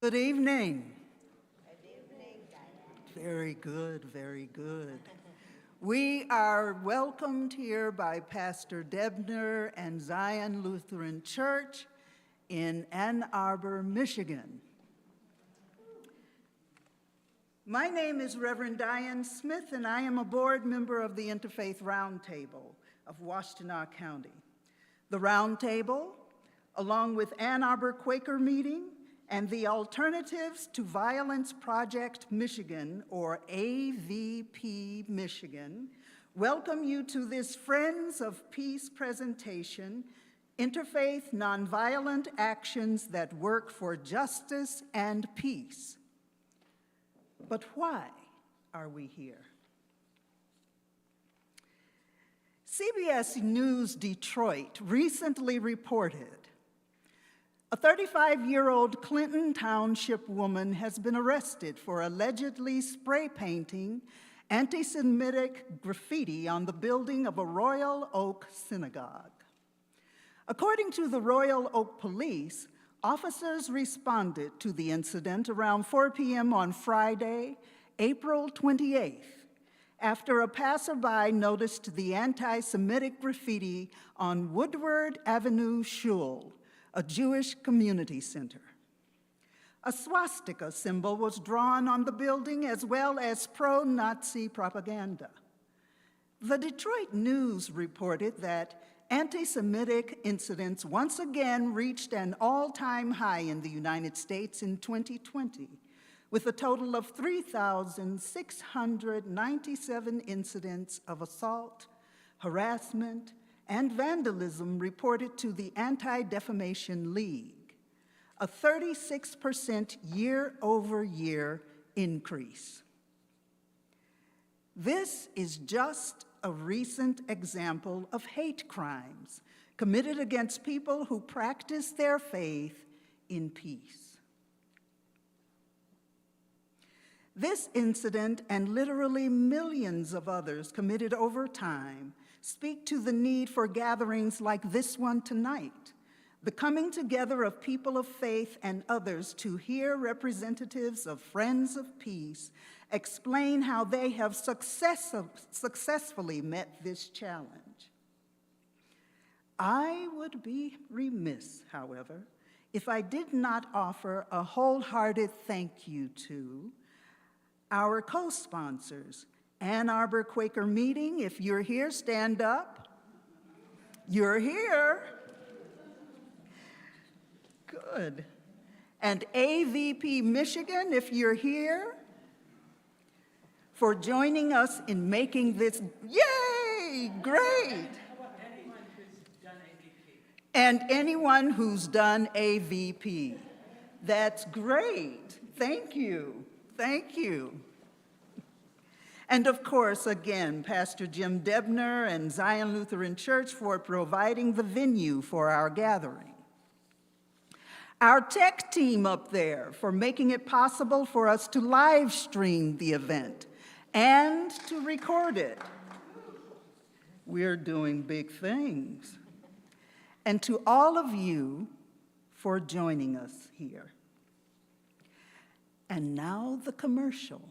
Good evening. Good evening, Diane. Very good, very good. We are welcomed here by Pastor Debner and Zion Lutheran Church in Ann Arbor, Michigan. My name is Reverend Diane Smith, and I am a board member of the Interfaith Roundtable of Washtenaw County. The Roundtable, along with Ann Arbor Quaker Meeting and the Alternatives to Violence Project Michigan, or AVP Michigan, welcome you to this Friends of Peace presentation, Interfaith Nonviolent Actions That Work for Justice and Peace. But why are we here? CBS News Detroit recently reported a 35-year-old Clinton Township woman has been arrested for allegedly spray painting anti-Semitic graffiti on the building of a Royal Oak synagogue. According to the Royal Oak Police, officers responded to the incident around 4 p.m. on Friday, April 28th, after a passerby noticed the anti-Semitic graffiti on Woodward Avenue Shul, a Jewish community center. A swastika symbol was drawn on the building, as well as pro-Nazi propaganda. The Detroit News reported that anti-Semitic incidents once again reached an all-time high in the United States in 2020, with a total of 3,697 incidents of assault, harassment, and vandalism reported to the Anti-Defamation League, a 36% year-over-year increase. This is just a recent example of hate crimes committed against people who practice their faith in peace. This incident, and literally millions of others committed over time, speak to the need for gatherings like this one tonight, the coming together of people of faith and others to hear representatives of Friends of Peace explain how they have successfully met this challenge. I would be remiss, however, if I did not offer a wholehearted thank you to our co-sponsors, Ann Arbor Quaker Meeting. If you're here, stand up. You're here. Good. And AVP Michigan, if you're here, for joining us in making this, yay, great. And anyone who's done AVP. That's great. Thank you. Thank you. And of course, again, Pastor Jim Debner and Zion Lutheran Church for providing the venue for our gathering. Our tech team up there for making it possible for us to live stream the event and to record it. We're doing big things. And to all of you for joining us here. And now the commercial.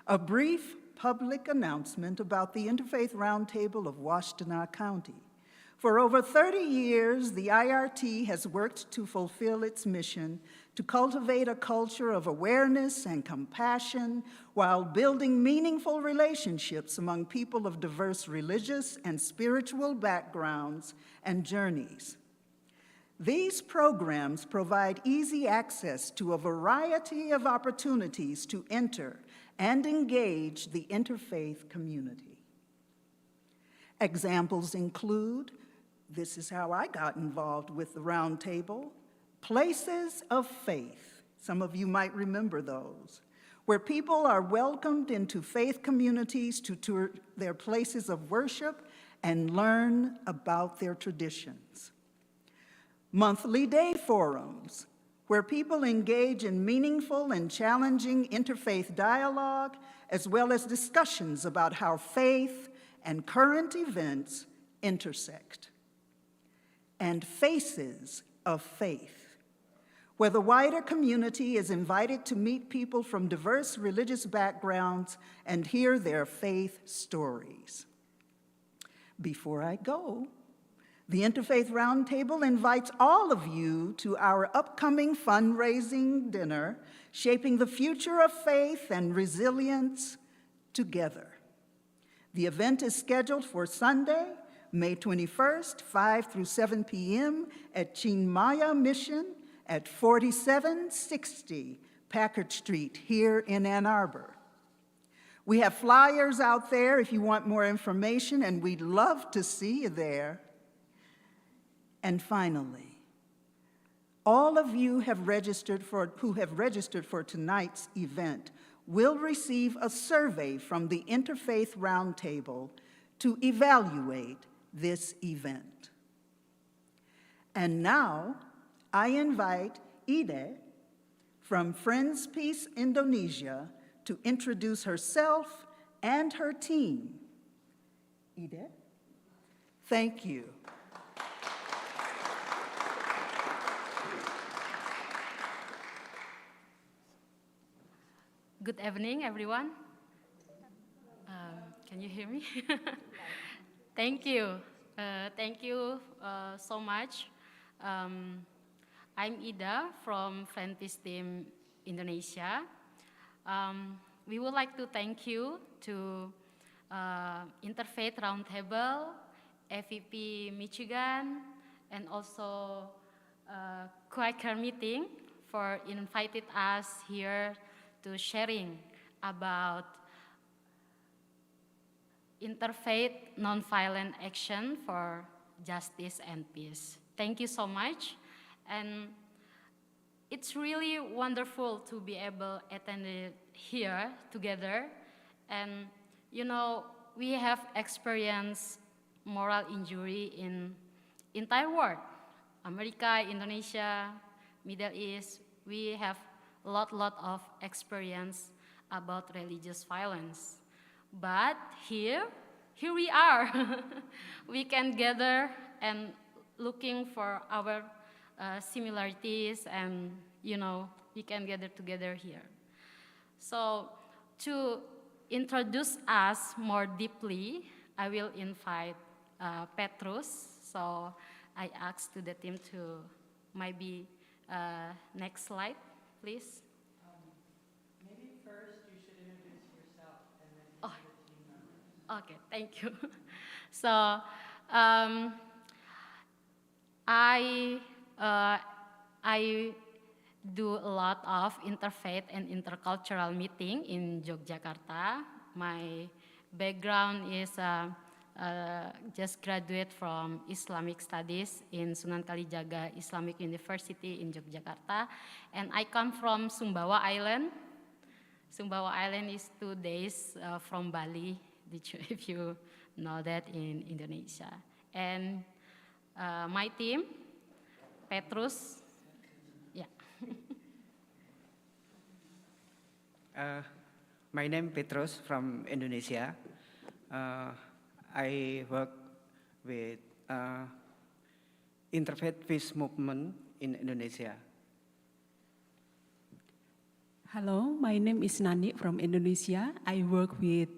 A brief public announcement about the Interfaith Roundtable of Washtenaw County. For over 30 years, the IRT has worked to fulfill its mission to cultivate a culture of awareness and compassion while building meaningful relationships among people of diverse religious and spiritual backgrounds and journeys. These programs provide easy access to a variety of opportunities to enter and engage the interfaith community. Examples include, this is how I got involved with the Roundtable, places of faith. Some of you might remember those, where people are welcomed into faith communities to tour their places of worship and learn about their traditions. Monthly day forums, where people engage in meaningful and challenging interfaith dialogue, as well as discussions about how faith and current events intersect. And Faces of Faith, where the wider community is invited to meet people from diverse religious backgrounds and hear their faith stories. Before I go, the Interfaith Roundtable invites all of you to our upcoming fundraising dinner, Shaping the Future of Faith and Resilience Together. The event is scheduled for Sunday, May 21st, 5 through 7 p.m. at Chinmaya Mission at 4760 Packard Street here in Ann Arbor. We have flyers out there if you want more information, and we'd love to see you there. And finally, all of you who have registered for tonight's event will receive a survey from the Interfaith Roundtable to evaluate this event. And now, I invite Ide from Friends Peace Indonesia to introduce herself and her team. Ide? Thank you. Good evening, everyone. Can you hear me? Thank you. Thank you so much. I'm Ida from Friends Peace Team Indonesia. We would like to thank you to Interfaith Roundtable, FEP Michigan, and also Quaker meeting for inviting us here to sharing about interfaith nonviolent action for justice and peace. Thank you so much. And it's really wonderful to be able to attend it here together. And you know, we have experienced moral injury in entire world. America, Indonesia, Middle East, we have a lot of experience about religious violence. But here we are. We can gather and looking for our similarities, and you know, we can gather together here. So to introduce us more deeply, I will invite Petrus. So I ask to the team to maybe next slide, please. Maybe first you should introduce yourself and then the team members. Okay, thank you. So I do a lot of interfaith and intercultural meeting in Yogyakarta. My background is just graduate from Islamic Studies in Sunan Kalijaga Islamic University in Yogyakarta, and I come from Sumbawa Island. Sumbawa Island is 2 days from Bali, if you know that, in Indonesia. And my team, Petrus, yeah. My name is Petrus from Indonesia. I work with Interfaith Peace Movement in Indonesia. Hello, my name is Nani from Indonesia. I work with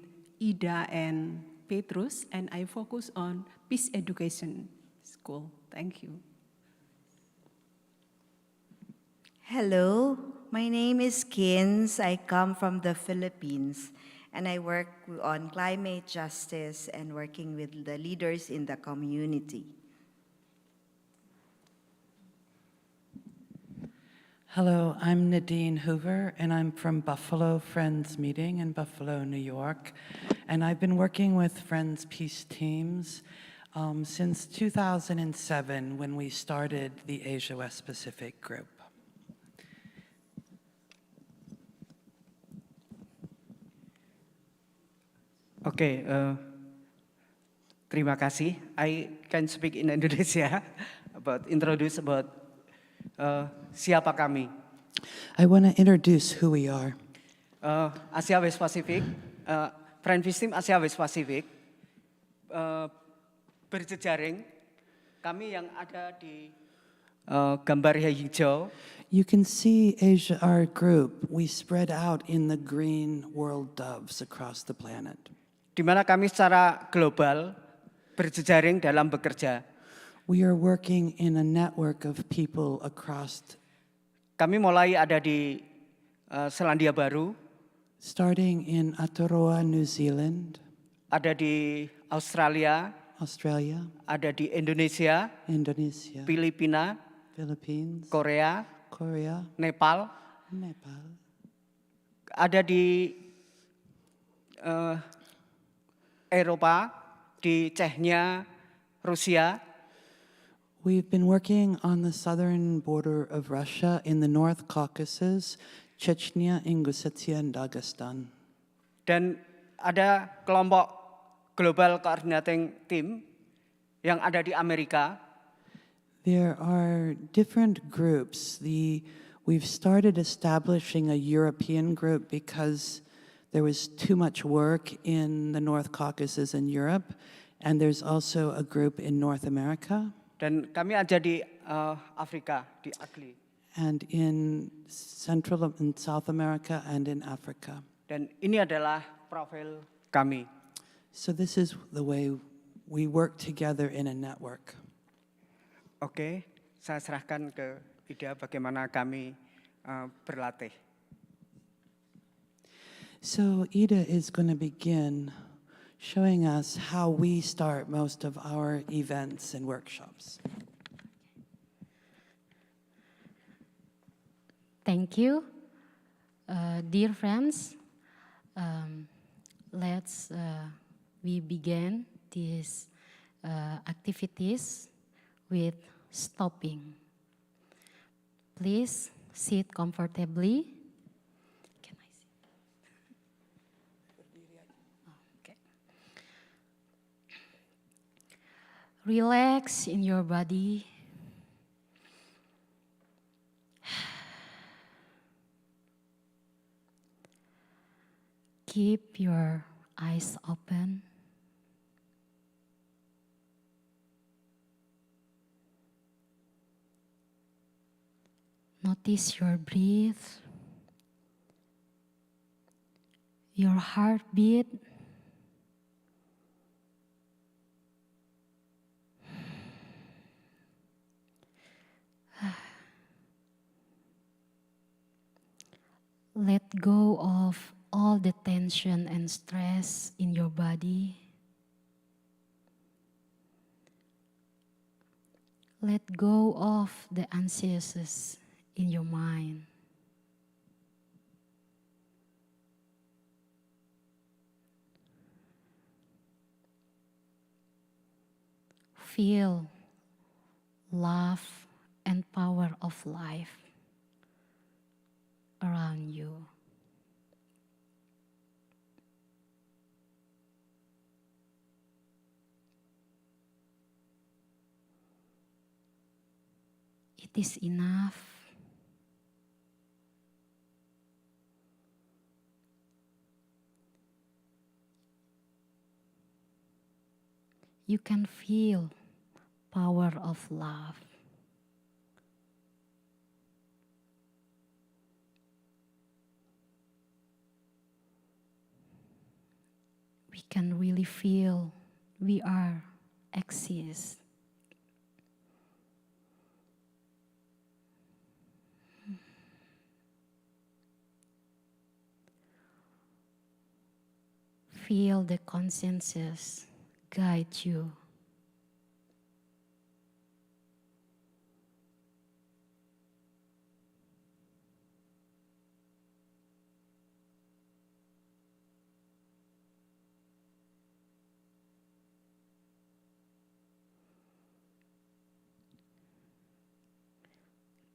Ida and Petrus, and I focus on peace education school. Thank you. Hello, my name is Kins. I come from the Philippines, and I work on climate justice and working with the leaders in the community. Hello, I'm Nadine Hoover, and I'm from Buffalo Friends Meeting in Buffalo, New York. And I've been working with Friends Peace teams since 2007, when we started the Asia West Pacific group. Okay, terima kasih. I can speak in Indonesia introduce about siapa kami. I want to introduce who we are. Asia West Pacific, Friends Peace Team Asia West Pacific, berjejaring. Kami yang ada di gambar hijau. You can see Asia, our group, we spread out in the green world doves across the planet. Di mana kami secara global berjejaring dalam bekerja. We are working in a network of people across. Kami mulai ada di Selandia Baru, Starting in Aotearoa, New Zealand, ada di Australia, Australia, ada di Indonesia, Indonesia, Filipina, Philippines, Korea, Korea, Nepal, Nepal. ada di Eropa, di Chechnya, Rusia, We've been working on the southern border of Russia in the North Caucasus, Chechnya, Ingushetia, and Dagestan. dan ada kelompok Global Coordinating Team yang ada di Amerika. There are different groups. We've started establishing a European group because there was too much work in the North Caucasus in Europe, and there's also a group in North America. Dan kami ada di Afrika, di Agli. And in Central and South America and in Africa. Dan ini adalah profil kami. So this is the way we work together in a network. Oke, saya serahkan ke Ida bagaimana kami berlatih. So Ida is going to begin showing us how we start most of our events and workshops. Thank you. Dear friends, let's we begin these activities with stopping. Please sit comfortably. Can I sit? Okay. Relax in your body. Keep your eyes open. Notice your breath, your heartbeat. Let go of all the tension and stress in your body. Let go of the anxiousness in your mind. Feel love and power of life around you. It is enough. You can feel power of love. We can really feel we are exist. Feel the consciences guide you.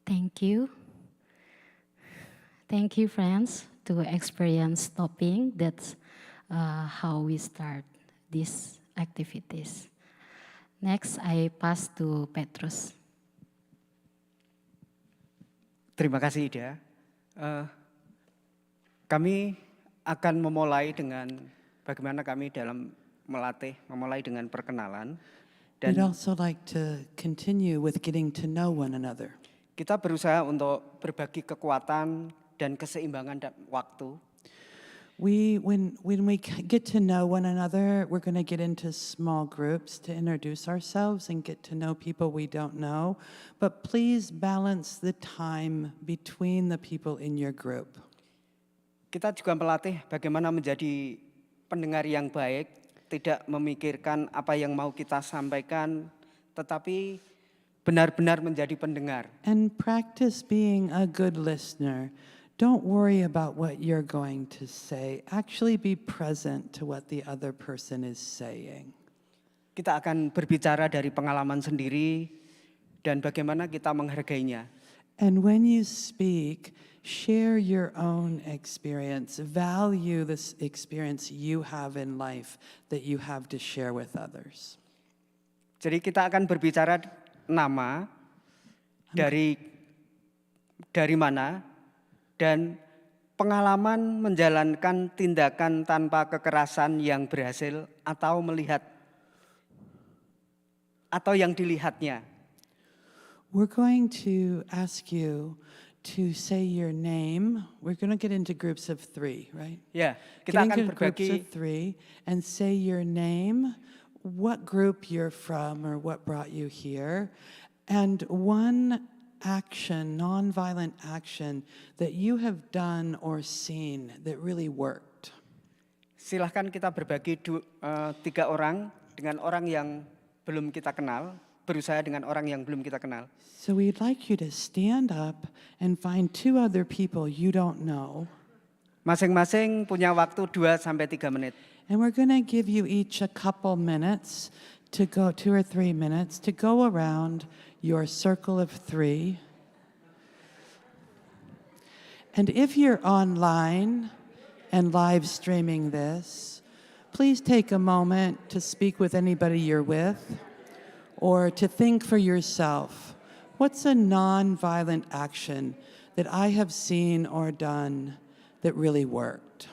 Thank you. Thank you, friends, to experience stopping. That's how we start these activities. Next, I pass to Petrus. Terima kasih Ida. Kami akan memulai dengan bagaimana kami dalam melatih, memulai dengan perkenalan. We'd Dan also like to continue with getting to know one another. kita berusaha untuk berbagi kekuatan dan keseimbangan waktu. When we get to know one another, we're going to get into small groups to introduce ourselves and get to know people we don't know. But please balance the time between the people in your group. Kita juga melatih bagaimana menjadi pendengar yang baik, tidak memikirkan apa yang mau kita sampaikan, tetapi benar-benar menjadi pendengar. And practice being a good listener. Don't worry about what you're going to say. Actually be present to what the other person is saying. Kita akan berbicara dari pengalaman sendiri dan bagaimana kita menghargainya. And when you speak, share your own experience. Value this experience you have in life that you have to share with others. Jadi kita akan berbicara nama, dari mana, dan pengalaman menjalankan tindakan tanpa kekerasan yang berhasil atau melihat atau yang dilihatnya. We're going to ask you to say your name. We're going to get into groups of 3, right? Ya, kita Get akan into groups berbagi of 3 and say your name, what group you're from or what brought you here, and one action, nonviolent action that you have done or seen that really worked. Silahkan kita berbagi 3 orang dengan orang yang belum kita kenal, berusaha dengan orang yang belum kita kenal. So we'd like you to stand up and find 2 other people you don't know. Masing-masing punya waktu 2 sampai 3 menit. And we're going to give you each a couple minutes to go, 2 or 3 minutes, to go around your circle of 3. And if you're online and live streaming this, please take a moment to speak with anybody you're with or to think for yourself, what's a nonviolent action that I have seen or done that really worked?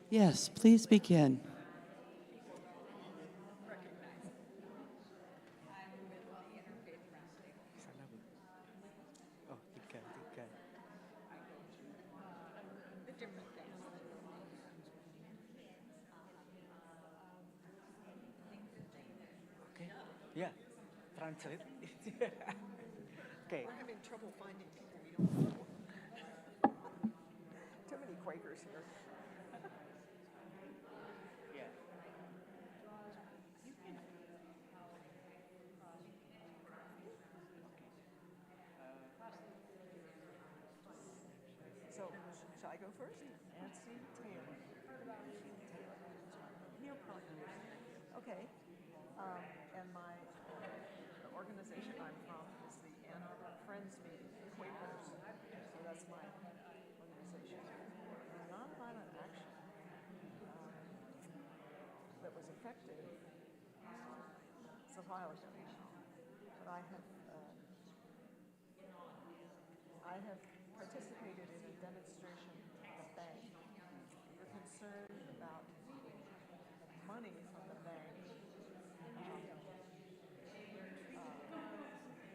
Yes, please begin. Oh, 3. Okay, yeah, translate. Okay. We're having trouble finding people we don't know. Too many Quakers here. Yeah. So, shall I go first? Nancy Taylor. Neil Partners. Okay. And the organization I'm from is the Ann Arbor Friends Meeting, Quakers. So that's my organization. Nonviolent action that was effective. It's a while ago now, but I have participated in a demonstration at a bank. We were concerned about money from the bank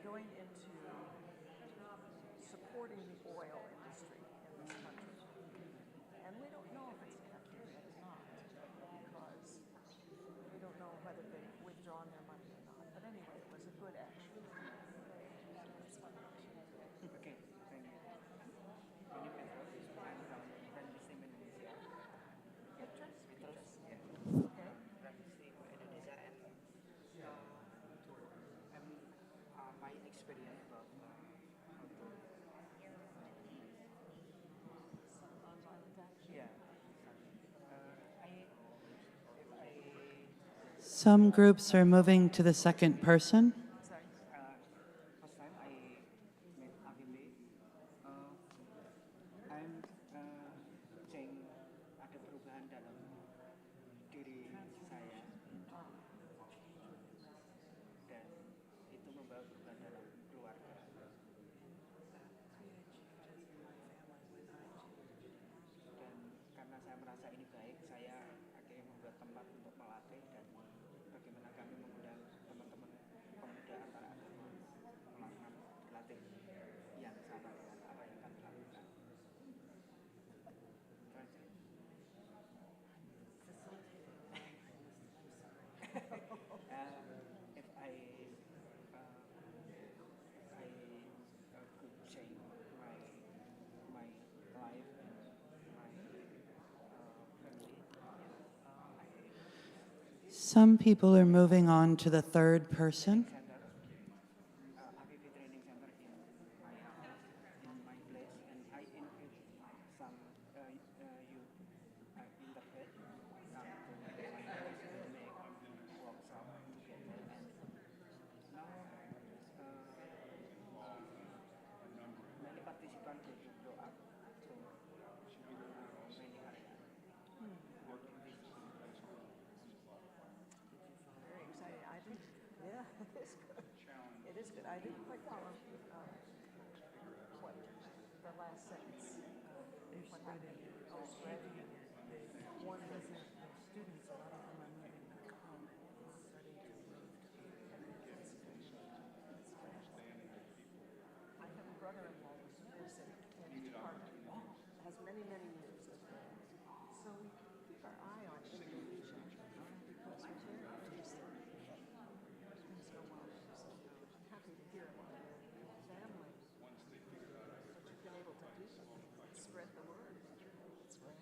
going into supporting the oil industry in this country. And we don't know if it's effective or not, because we don't know whether they've withdrawn their money or not. But anyway, it was a good action. That's my action. Okay, thank you. Ini Petrus, Transisi Indonesia. Petrus? Yeah. Okay. Transisi Indonesia and my experience about how to Some nonviolent action. yeah. Some groups are moving to the second person. Sorry. First time I met Avili, I'm saying ada perubahan dalam diri saya dan itu membuat Some people are moving on to the third person. Very exciting. I didn't, yeah, it is good. It is good. I didn't quite follow what the last sentence, what happened. Oh, spreading. One doesn't, the students, a lot of them are moving back home, ready to move to That's good. That's great. I have a brother-in-law who's lives in Department, has many, many years of so we keep our eye on Indonesia because we're very interested in things go on. So I'm happy to hear about your family, what you've been able to do, spread the word. That's right.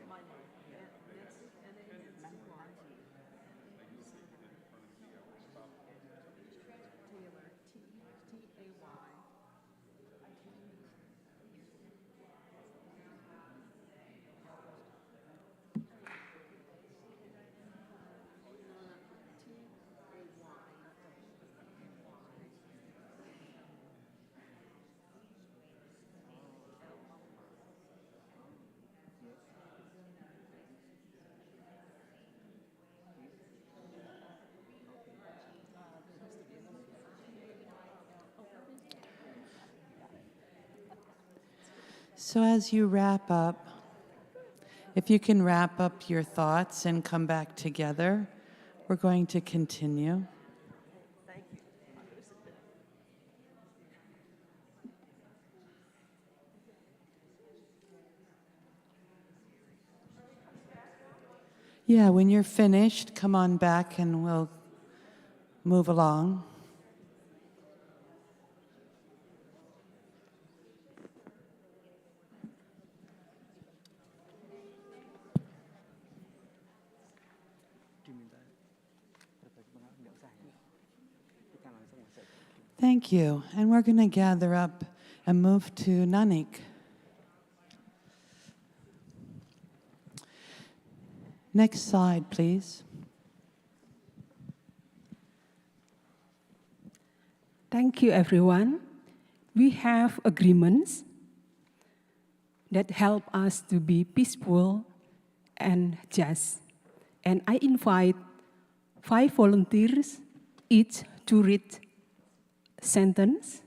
My name, Nancy, N-A-N-C-Y. Taylor, T-A-Y. So as you wrap up, if you can wrap up your thoughts and come back together, we're going to continue. Thank you. Yeah, when you're finished, come on back and we'll move along. Thank you. And we're going to gather up and move to Nanik. Next slide, please. Thank you, everyone. We have agreements that help us to be peaceful and just. And I invite 5 volunteers each to read sentence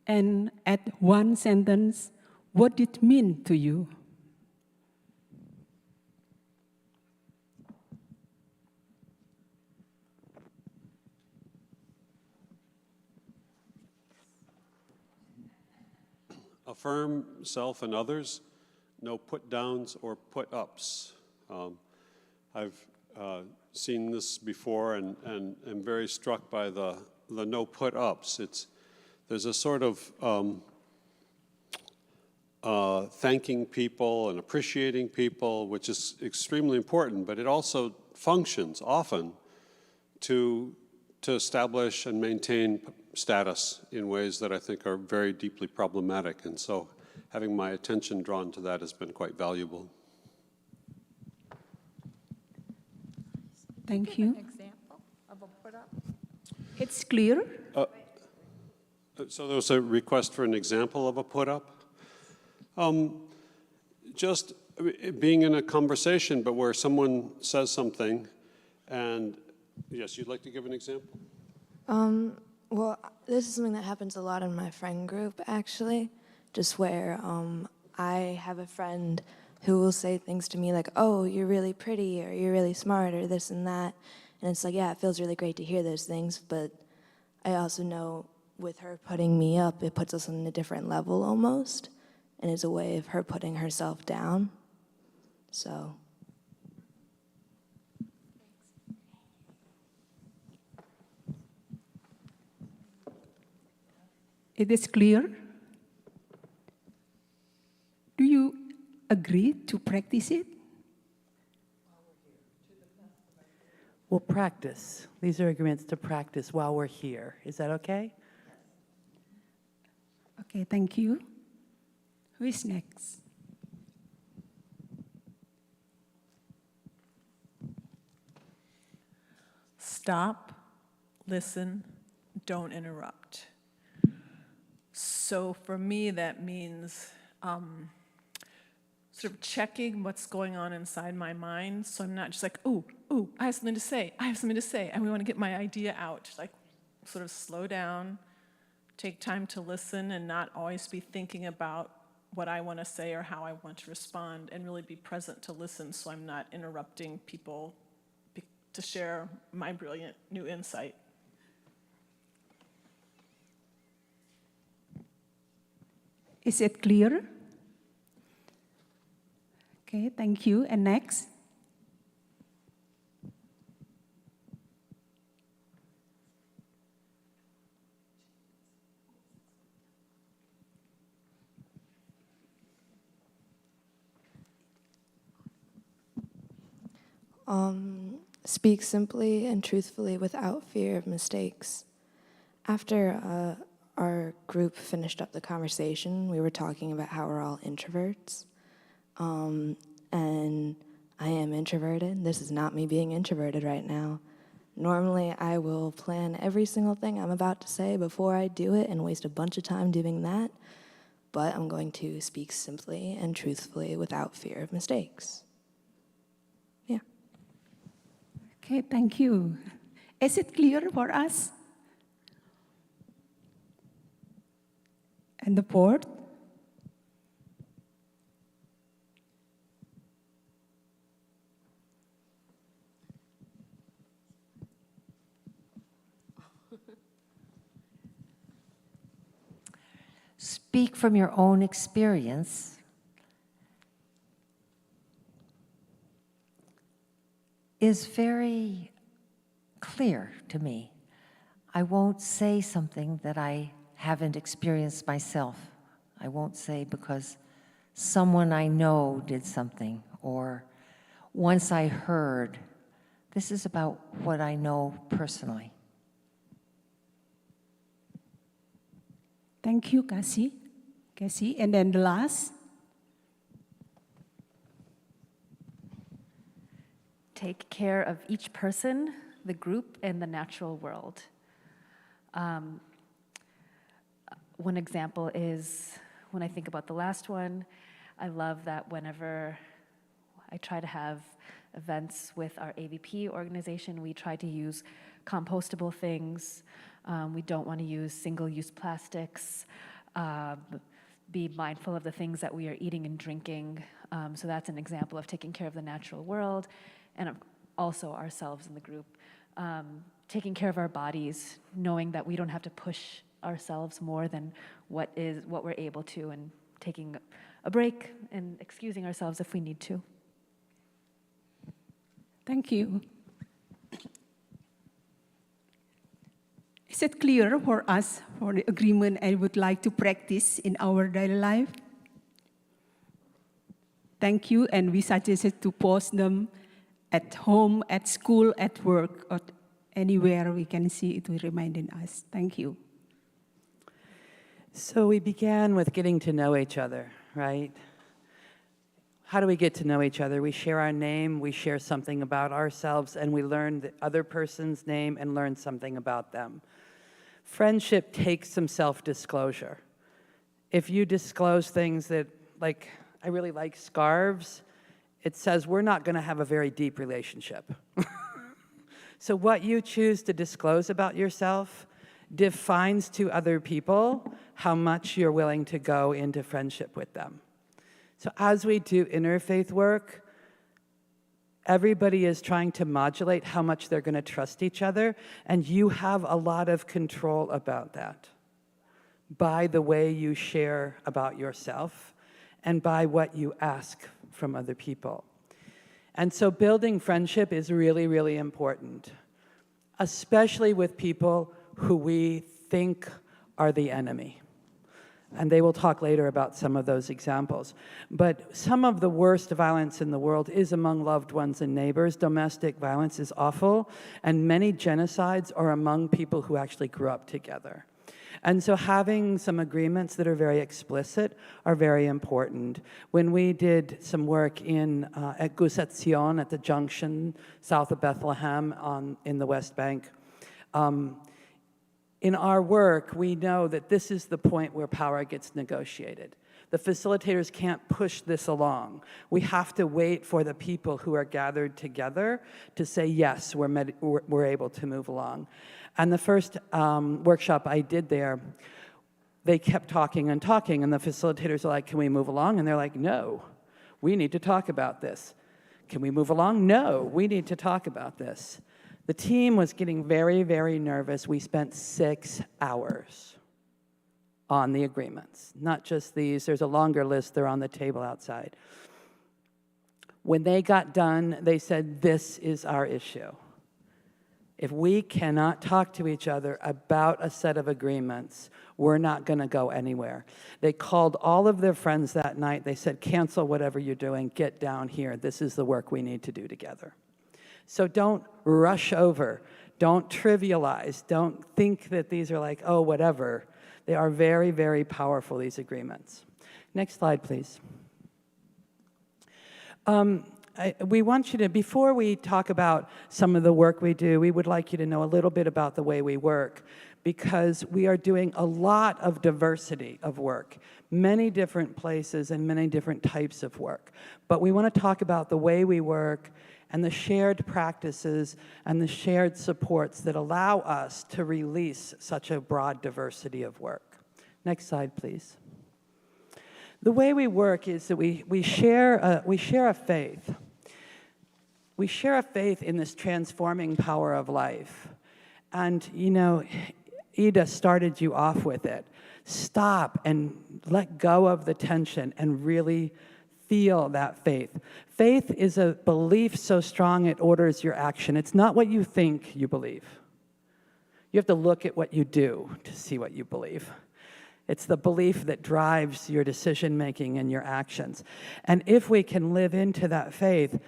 and add one sentence what it mean to you. Affirm self and others, no put-downs or put-ups. I've seen this before and am very struck by the no put-ups. There's a sort of thanking people and appreciating people, which is extremely important, but it also functions often to establish and maintain status in ways that I think are very deeply problematic. And so having my attention drawn to that has been quite valuable. Thank you. An example of a put-up? It's clear. So there was a request for an example of a put-up. Just being in a conversation, but where someone says something, and yes, you'd like to give an example? Well, this is something that happens a lot in my friend group, actually, just where I have a friend who will say things to me like, oh, you're really pretty, or you're really smart, or this and that. And it's like, yeah, it feels really great to hear those things, but I also know with her putting me up, it puts us on a different level almost, and it's a way of her putting herself down. So. It is clear. Do you agree to practice it? We'll practice. These are agreements to practice while we're here. Is that okay? Okay, thank you. Who is next? Stop, listen, don't interrupt. So for me, that means sort of checking what's going on inside my mind. So I'm not just like, ooh, I have something to say, and we want to get my idea out. Like, sort of slow down, take time to listen, and not always be thinking about what I want to say or how I want to respond, and really be present to listen so I'm not interrupting people to share my brilliant new insight. Is it clear? Okay, thank you. And next? Speak simply and truthfully without fear of mistakes. After our group finished up the conversation, we were talking about how we're all introverts. And I am introverted. This is not me being introverted right now. Normally, I will plan every single thing I'm about to say before I do it and waste a bunch of time doing that. But I'm going to speak simply and truthfully without fear of mistakes. Yeah. Okay, thank you. Is it clear for us? And the board? Speak from your own experience. Is very clear to me. I won't say something that I haven't experienced myself. I won't say because someone I know did something, or once I heard. This is about what I know personally. Thank you, Cassie. And then the last. Take care of each person, the group, and the natural world. One example is, when I think about the last one, I love that whenever I try to have events with our AVP organization, we try to use compostable things. We don't want to use single-use plastics. Be mindful of the things that we are eating and drinking. So that's an example of taking care of the natural world, and also ourselves in the group. Taking care of our bodies, knowing that we don't have to push ourselves more than what we're able to, and taking a break and excusing ourselves if we need to. Thank you. Is it clear for us, for the agreement I would like to practice in our daily life? Thank you, and we suggested to post them at home, at school, at work, or anywhere we can see it will remind us. Thank you. So we began with getting to know each other, right? How do we get to know each other? We share our name, we share something about ourselves, and we learn the other person's name and learn something about them. Friendship takes some self-disclosure. If you disclose things that, like, I really like scarves, it says we're not going to have a very deep relationship. So what you choose to disclose about yourself defines to other people how much you're willing to go into friendship with them. So as we do interfaith work, everybody is trying to modulate how much they're going to trust each other, and you have a lot of control about that by the way you share about yourself and by what you ask from other people. And so building friendship is really, really important, especially with people who we think are the enemy. And they will talk later about some of those examples. But some of the worst violence in the world is among loved ones and neighbors. Domestic violence is awful, and many genocides are among people who actually grew up together. And so having some agreements that are very explicit are very important. When we did some work at Gus Etzion at the junction south of Bethlehem in the West Bank, in our work, we know that this is the point where power gets negotiated. The facilitators can't push this along. We have to wait for the people who are gathered together to say, yes, we're able to move along. And the first workshop I did there, they kept talking and talking, and the facilitators are like, can we move along? And they're like, no, we need to talk about this. Can we move along? No, we need to talk about this. The team was getting very, very nervous. We spent 6 hours on the agreements, not just these. There's a longer list. They're on the table outside. When they got done, they said, this is our issue. If we cannot talk to each other about a set of agreements, we're not going to go anywhere. They called all of their friends that night. They said, cancel whatever you're doing. Get down here. This is the work we need to do together. So don't rush over. Don't trivialize. Don't think that these are like, oh, whatever. They are very, very powerful, these agreements. Next slide, please. We want you to, before we talk about some of the work we do, we would like you to know a little bit about the way we work, because we are doing a lot of diversity of work, many different places and many different types of work. But we want to talk about the way we work and the shared practices and the shared supports that allow us to release such a broad diversity of work. Next slide, please. The way we work is that we share a faith. We share a faith in this transforming power of life. And, you know, Ida started you off with it. Stop and let go of the tension and really feel that faith. Faith is a belief so strong it orders your action. It's not what you think you believe. You have to look at what you do to see what you believe. It's the belief that drives your decision-making and your actions. And if we can live into that faith,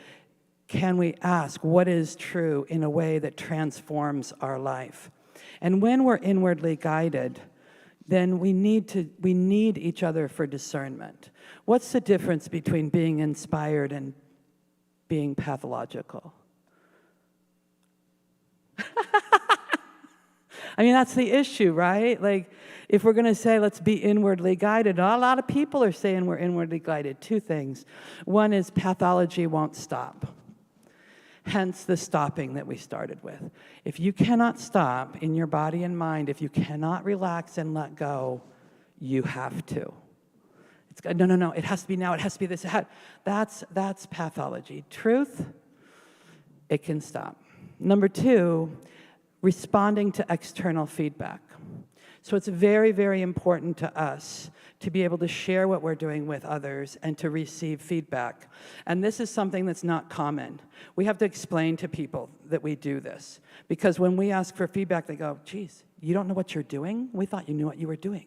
can we ask what is true in a way that transforms our life? And when we're inwardly guided, then we need each other for discernment. What's the difference between being inspired and being pathological? I mean, that's the issue, right? Like, if we're going to say, let's be inwardly guided, a lot of people are saying we're inwardly guided. Two things. One is pathology won't stop. Hence the stopping that we started with. If you cannot stop in your body and mind, if you cannot relax and let go, you have to. It's, no, it has to be now, it has to be this. That's pathology. Truth, it can stop. Number two, responding to external feedback. So it's very, very important to us to be able to share what we're doing with others and to receive feedback. And this is something that's not common. We have to explain to people that we do this. Because when we ask for feedback, they go, geez, you don't know what you're doing? We thought you knew what you were doing.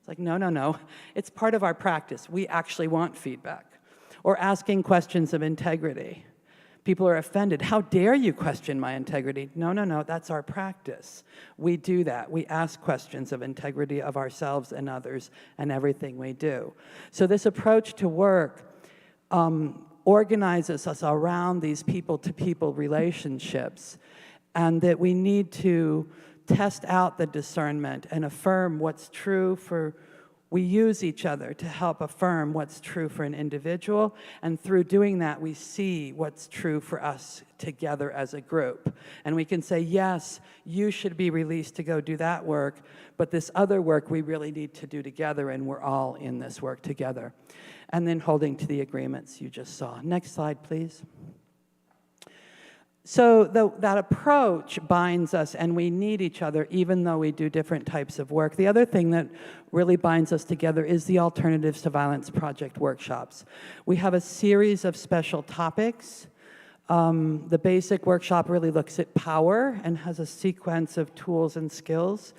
It's like, no. It's part of our practice. We actually want feedback. Or asking questions of integrity. People are offended. How dare you question my integrity? No, that's our practice. We do that. We ask questions of integrity of ourselves and others and everything we do. So this approach to work organizes us around these people-to-people relationships, and that we need to test out the discernment and affirm what's true for. We use each other to help affirm what's true for an individual, and through doing that, we see what's true for us together as a group. And we can say, yes, you should be released to go do that work, but this other work we really need to do together, and we're all in this work together. And then holding to the agreements you just saw. Next slide, please. So that approach binds us, and we need each other even though we do different types of work. The other thing that really binds us together is the Alternatives to Violence Project workshops. We have a series of special topics. The basic workshop really looks at power and has a sequence of tools and skills.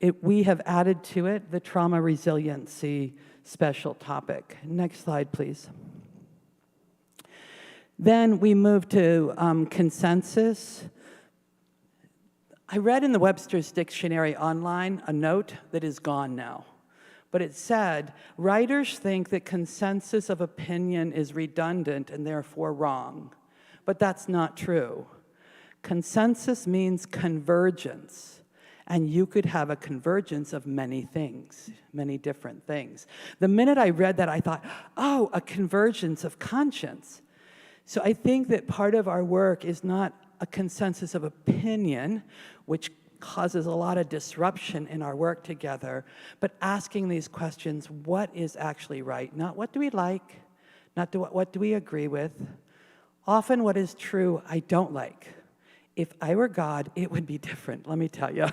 We have added to it the trauma resiliency special topic. Next slide, please. Then we move to consensus. I read in the Webster's Dictionary online a note that is gone now, but it said, writers think that consensus of opinion is redundant and therefore wrong, but that's not true. Consensus means convergence, and you could have a convergence of many things, many different things. The minute I read that, I thought, oh, a convergence of conscience. So I think that part of our work is not a consensus of opinion, which causes a lot of disruption in our work together, but asking these questions, what is actually right? Not what do we like, not what do we agree with. Often what is true, I don't like. If I were God, it would be different, let me tell you.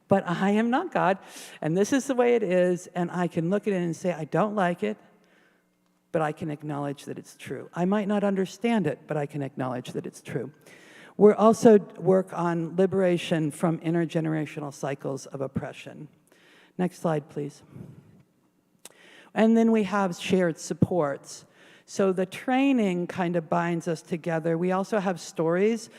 But I am not God, and this is the way it is, and I can look at it and say, I don't like it, but I can acknowledge that it's true. I might not understand it, but I can acknowledge that it's true. We're also work on liberation from intergenerational cycles of oppression. Next slide, please. And then we have shared supports. So the training kind of binds us together. We also have stories,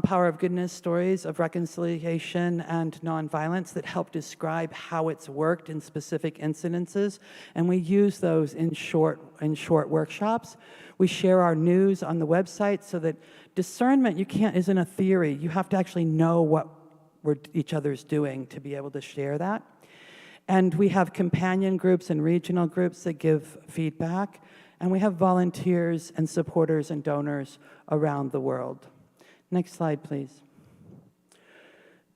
Power of Goodness stories of reconciliation and nonviolence that help describe how it's worked in specific incidences, and we use those in short workshops. We share our news on the website so that discernment isn't a theory. You have to actually know what each other's doing to be able to share that. And we have companion groups and regional groups that give feedback, and we have volunteers and supporters and donors around the world. Next slide, please.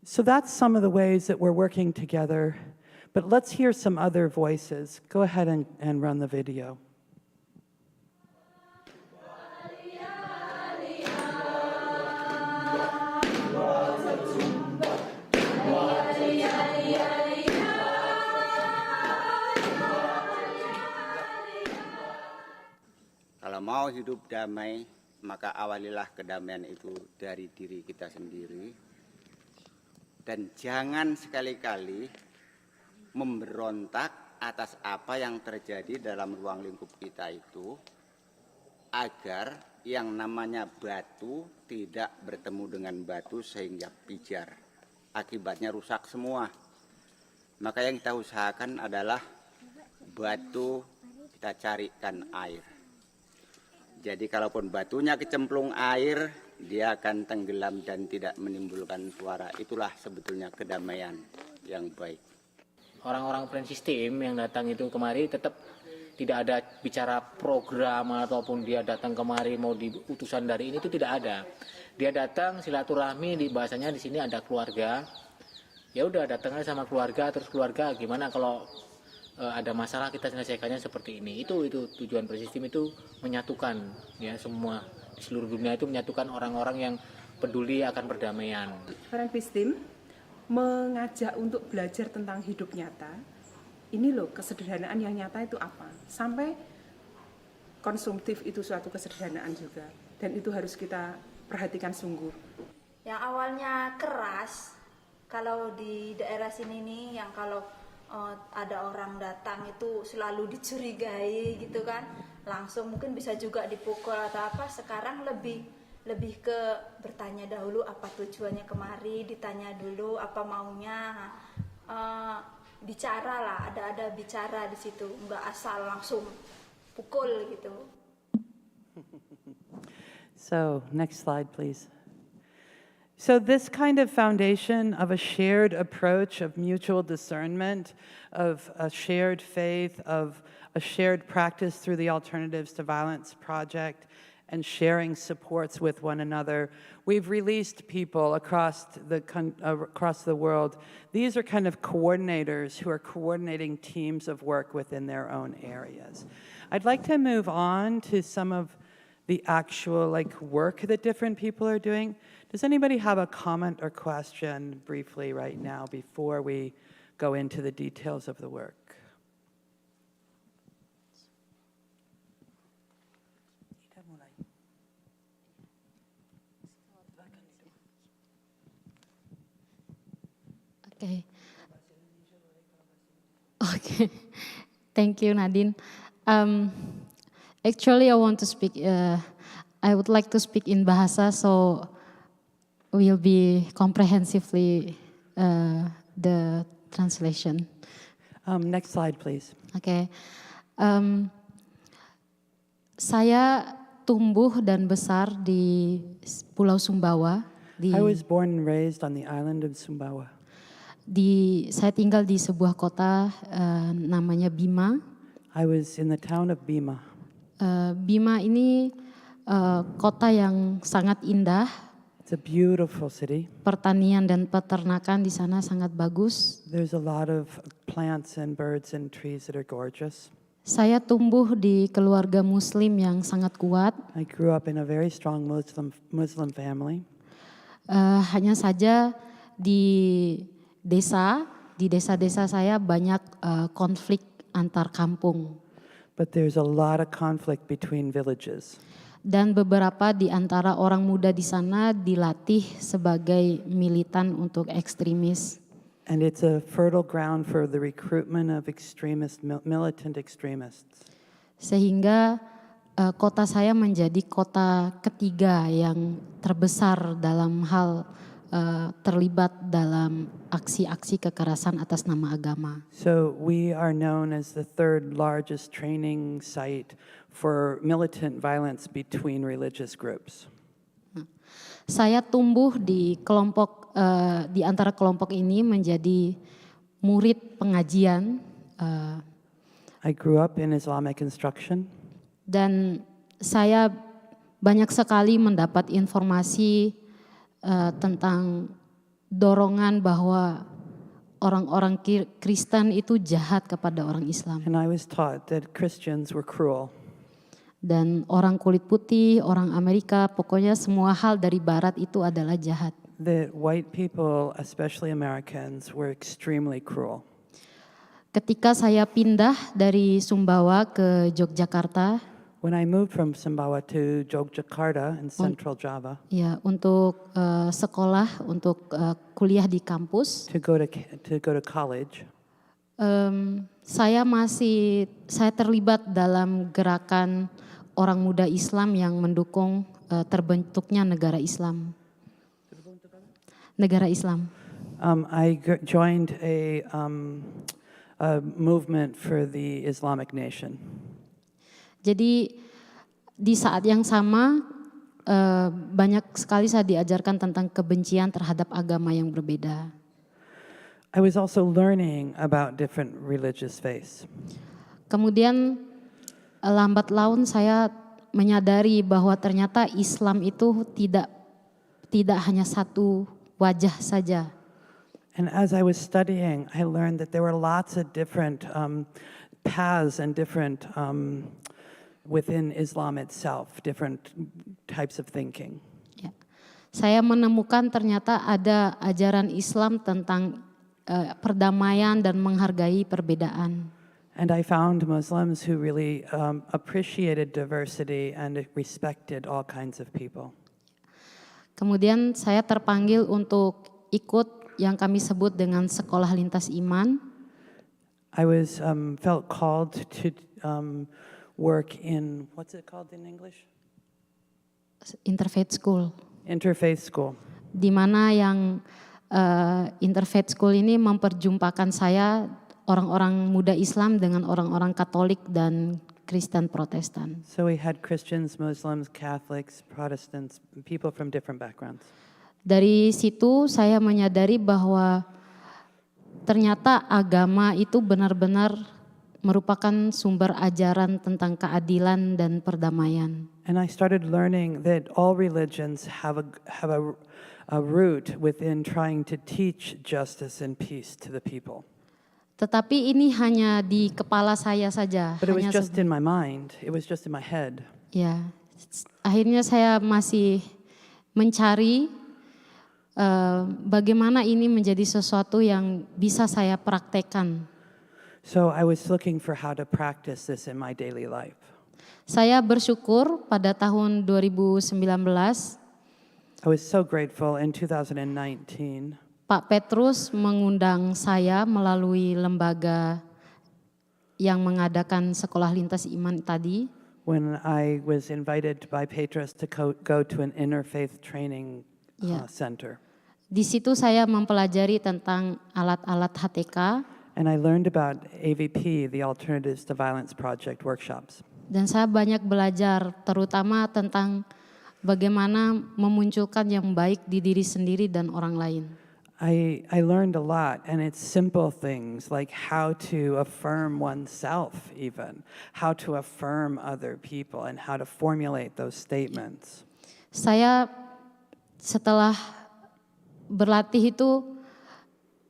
So that's some of the ways that we're working together, but let's hear some other voices. Go ahead and run the video. Kalau mau hidup damai, maka awalilah kedamaian itu dari diri kita sendiri. Dan jangan sekali-kali memberontak atas apa yang terjadi dalam ruang lingkup kita itu, agar yang namanya batu tidak bertemu dengan batu sehingga pijar. Akibatnya rusak semua. Maka yang kita usahakan adalah batu kita carikan air. Jadi kalaupun batunya kecemplung air, dia akan tenggelam dan tidak menimbulkan suara. Itulah sebetulnya kedamaian yang baik. Orang-orang friend system yang datang itu kemari tetap tidak ada bicara program ataupun dia datang kemari mau diutusan dari ini, itu tidak ada. Dia datang silaturahmi, di bahasanya di sini ada keluarga. Ya udah datangnya sama keluarga, terus keluarga gimana kalau ada masalah kita selesaikannya seperti ini. Itu tujuan Persistem itu menyatukan ya semua di seluruh dunia, itu menyatukan orang-orang yang peduli akan perdamaian. Persistem mengajak untuk belajar tentang hidup nyata. Ini loh kesederhanaan yang nyata itu apa? Sampai konsumtif itu suatu kesederhanaan juga, dan itu harus kita perhatikan sungguh. Yang awalnya keras, kalau di daerah sini nih yang kalau ada orang datang itu selalu dicurigai gitu kan, langsung mungkin bisa juga dipukul atau apa. Sekarang lebih ke bertanya dahulu apa tujuannya kemari, ditanya dulu apa maunya, bicara lah, ada bicara di situ, nggak asal langsung pukul gitu. So next slide, please. So this kind of foundation of a shared approach of mutual discernment, of a shared faith, of a shared practice through the Alternatives to Violence project, and sharing supports with one another. We've released people across the world. These are kind of coordinators who are coordinating teams of work within their own areas. I'd like to move on to some of the actual work that different people are doing. Does anybody have a comment or question briefly right now before we go into the details of the work? Okay. Okay. Thank you, Nadine. Actually, I want to speak. I would like to speak in bahasa, so will be comprehensively the translation. Next slide, please. Oke. Saya tumbuh dan besar di Pulau Sumbawa. I was born and raised on the island of Sumbawa. Saya tinggal di sebuah kota namanya Bima. I was in the town of Bima. Bima ini kota yang sangat indah. It's a beautiful city. Pertanian dan peternakan di sana sangat bagus. There's a lot of plants and birds and trees that are gorgeous. Saya tumbuh di keluarga Muslim yang sangat kuat. I grew up in a very strong Muslim family. Hanya saja di desa-desa saya banyak konflik antar kampung. But there's a lot of conflict between villages. Dan beberapa di antara orang muda di sana dilatih sebagai militan untuk ekstremis. And it's a fertile ground for the recruitment of militant extremists. Sehingga kota saya menjadi kota ketiga yang terbesar dalam hal terlibat dalam aksi-aksi kekerasan atas nama agama. So we are known as the third largest training site for militant violence between religious groups. Saya tumbuh di kelompok di antara kelompok ini menjadi murid pengajian. I grew up in Islamic instruction. Dan saya banyak sekali mendapat informasi tentang dorongan bahwa orang-orang Kristen itu jahat kepada orang Islam. And I was taught that Christians were cruel. Dan orang kulit putih, orang Amerika, pokoknya semua hal dari barat itu adalah jahat. That white people, especially Americans, were extremely cruel. Ketika saya pindah dari Sumbawa ke Yogyakarta, when I moved from Sumbawa to Yogyakarta in Central Java, ya untuk sekolah, untuk kuliah di kampus, to go to college, saya terlibat dalam gerakan orang muda Islam yang mendukung terbentuknya negara Islam. Negara Islam. I joined a movement for the Islamic nation. Jadi di saat yang sama banyak sekali saya diajarkan tentang kebencian terhadap agama yang berbeda. I was also learning about different religious faiths. Kemudian lambat laun saya menyadari bahwa ternyata Islam itu tidak hanya satu wajah saja. And as I was studying, I learned that there were lots of different paths and different within Islam itself, different types of thinking. Ya. Saya menemukan ternyata ada ajaran Islam tentang perdamaian dan menghargai perbedaan. And I found Muslims who really appreciated diversity and respected all kinds of people. Kemudian saya terpanggil untuk ikut yang kami sebut dengan sekolah lintas iman. I was felt called to work in, what's it called in English? Interfaith School. Interfaith School. Di mana yang Interfaith School ini memperjumpakan saya orang-orang muda Islam dengan orang-orang Katolik dan Kristen Protestan. So we had Christians, Muslims, Catholics, Protestants, people from different backgrounds. Dari situ saya menyadari bahwa ternyata agama itu benar-benar merupakan sumber ajaran tentang keadilan dan perdamaian. And I started learning that all religions have a root within trying to teach justice and peace to the people. Tetapi ini hanya di kepala saya saja. But it was just in my mind. It was just in my head. Ya, akhirnya saya masih mencari bagaimana ini menjadi sesuatu yang bisa saya praktekkan. So I was looking for how to practice this in my daily life. Saya bersyukur pada tahun 2019. I was so grateful in 2019. Pak Petrus mengundang saya melalui lembaga yang mengadakan sekolah lintas iman tadi. When I was invited by Petrus to go to an interfaith training center. Di situ saya mempelajari tentang alat-alat HTK. And I learned about AVP, the Alternatives to Violence Project workshops. Dan saya banyak belajar terutama tentang bagaimana memunculkan yang baik di diri sendiri dan orang lain. I learned a lot, and it's simple things like how to affirm oneself even, how to affirm other people, and how to formulate those statements. Saya setelah berlatih itu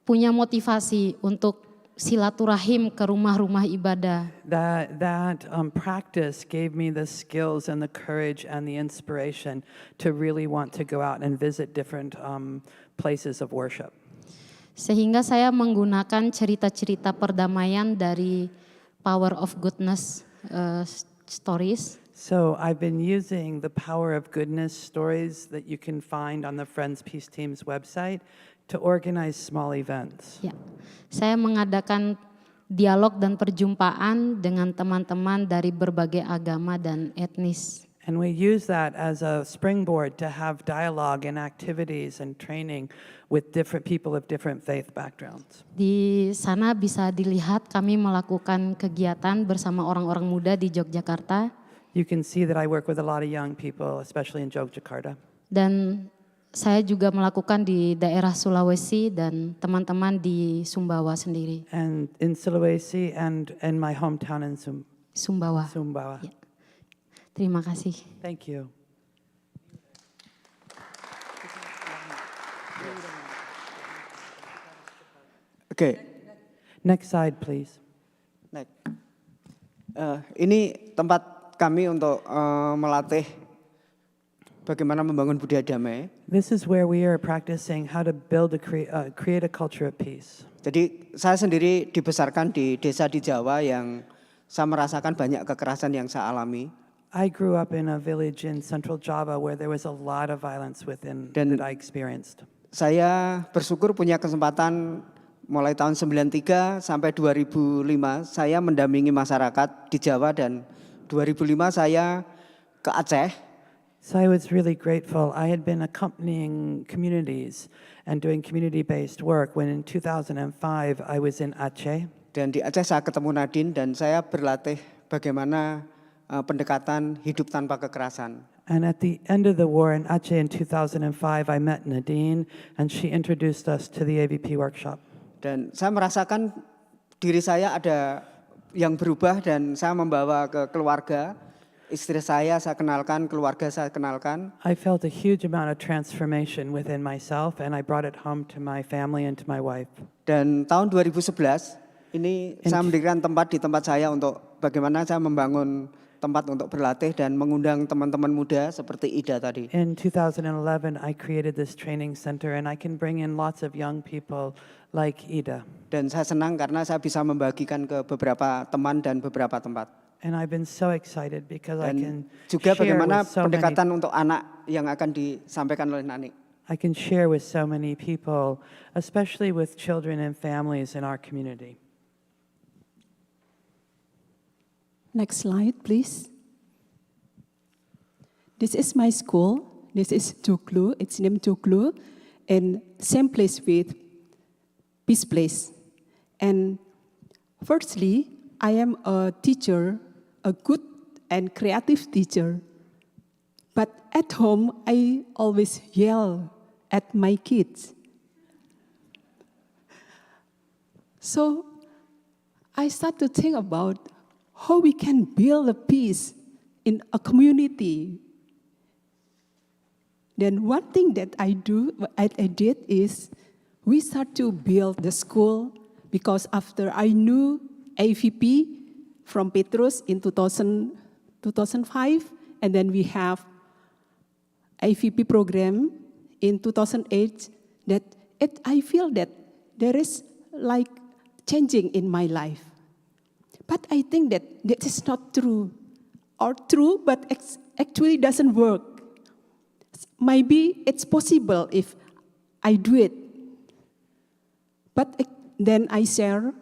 punya motivasi untuk silaturahim ke rumah-rumah ibadah. That practice gave me the skills and the courage and the inspiration to really want to go out and visit different places of worship. Sehingga saya menggunakan cerita-cerita perdamaian dari Power of Goodness stories. So I've been using the Power of Goodness stories that you can find on the Friends Peace Team's website to organize small events. Ya, saya mengadakan dialog dan perjumpaan dengan teman-teman dari berbagai agama dan etnis. And we use that as a springboard to have dialogue and activities and training with different people of different faith backgrounds. Di sana bisa dilihat kami melakukan kegiatan bersama orang-orang muda di Yogyakarta. You can see that I work with a lot of young people, especially in Yogyakarta. Dan saya juga melakukan di daerah Sulawesi dan teman-teman di Sumbawa sendiri. And in Sulawesi and in my hometown in Sumbawa. Ya. Terima kasih. Thank you. Oke. Next slide, please. Next. Ini tempat kami untuk melatih bagaimana membangun budaya damai. This is where we are practicing how to build create a culture of peace. Jadi saya sendiri dibesarkan di desa di Jawa yang saya merasakan banyak kekerasan yang saya alami. I grew up in a village in Central Java where there was a lot of violence within that I experienced. Saya bersyukur punya kesempatan mulai tahun 93 sampai 2005 saya mendampingi masyarakat di Jawa dan 2005 saya ke Aceh. So I was really grateful. I had been accompanying communities and doing community-based work when in 2005 I was in Aceh. Dan di Aceh saya ketemu Nadine dan saya berlatih bagaimana pendekatan hidup tanpa kekerasan. And at the end of the war in Aceh in 2005, I met Nadine and she introduced us to the AVP workshop. Dan saya merasakan diri saya ada yang berubah dan saya membawa ke keluarga. Istri saya kenalkan, keluarga saya kenalkan. I felt a huge amount of transformation within myself and I brought it home to my family and to my wife. Dan tahun 2011 ini saya mendirikan tempat di tempat saya untuk bagaimana saya membangun tempat untuk berlatih dan mengundang teman-teman muda seperti Ida tadi. In 2011, I created this training center and I can bring in lots of young people like Ida. Dan saya senang karena saya bisa membagikan ke beberapa teman dan beberapa tempat. And I've been so excited because I can juga share bagaimana with so pendekatan many, untuk anak yang akan disampaikan oleh Nani. I can share with so many people, especially with children and families in our community. Next slide, please. This is my school. This is Tuklu. It's named Tuklu, and same place with Peace Place. And firstly, I am a teacher, a good and creative teacher. But at home, I always yell at my kids. So I start to think about how we can build a peace in a community. Then one thing that I did is we start to build the school because after I knew AVP from Petrus in 2005, and then we have AVP program in 2008, I feel that there is like changing in my life. But I think that is not true, or true, but actually doesn't work. Maybe it's possible if I do it. But then I share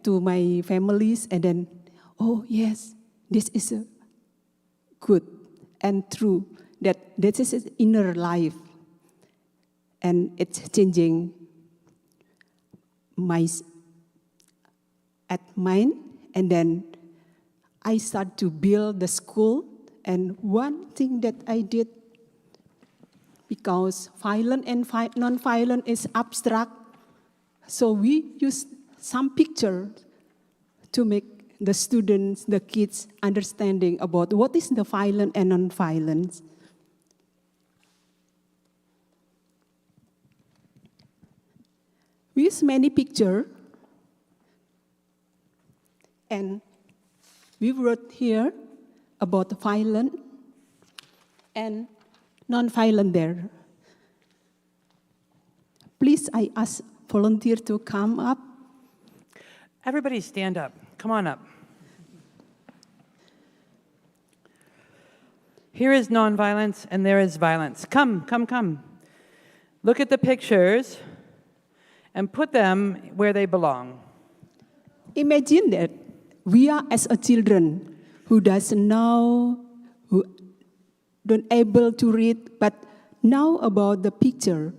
to my families, and then, oh yes, this is good and true, that this is an inner life, and it's changing my mind. And then I start to build the school, and one thing that I did, because violent and non-violent is abstract, so we use some pictures to make the students, the kids, understanding about what is the violent and non-violence. We use many pictures, and we wrote here about violent and non-violent there. Please, I ask volunteer to come up. Everybody stand up. Come on up. Here is nonviolence and there is violence. Come, come, come. Look at the pictures and put them where they belong. Imagine that we are as a children who doesn't know, who don't able to read, but know about the picture.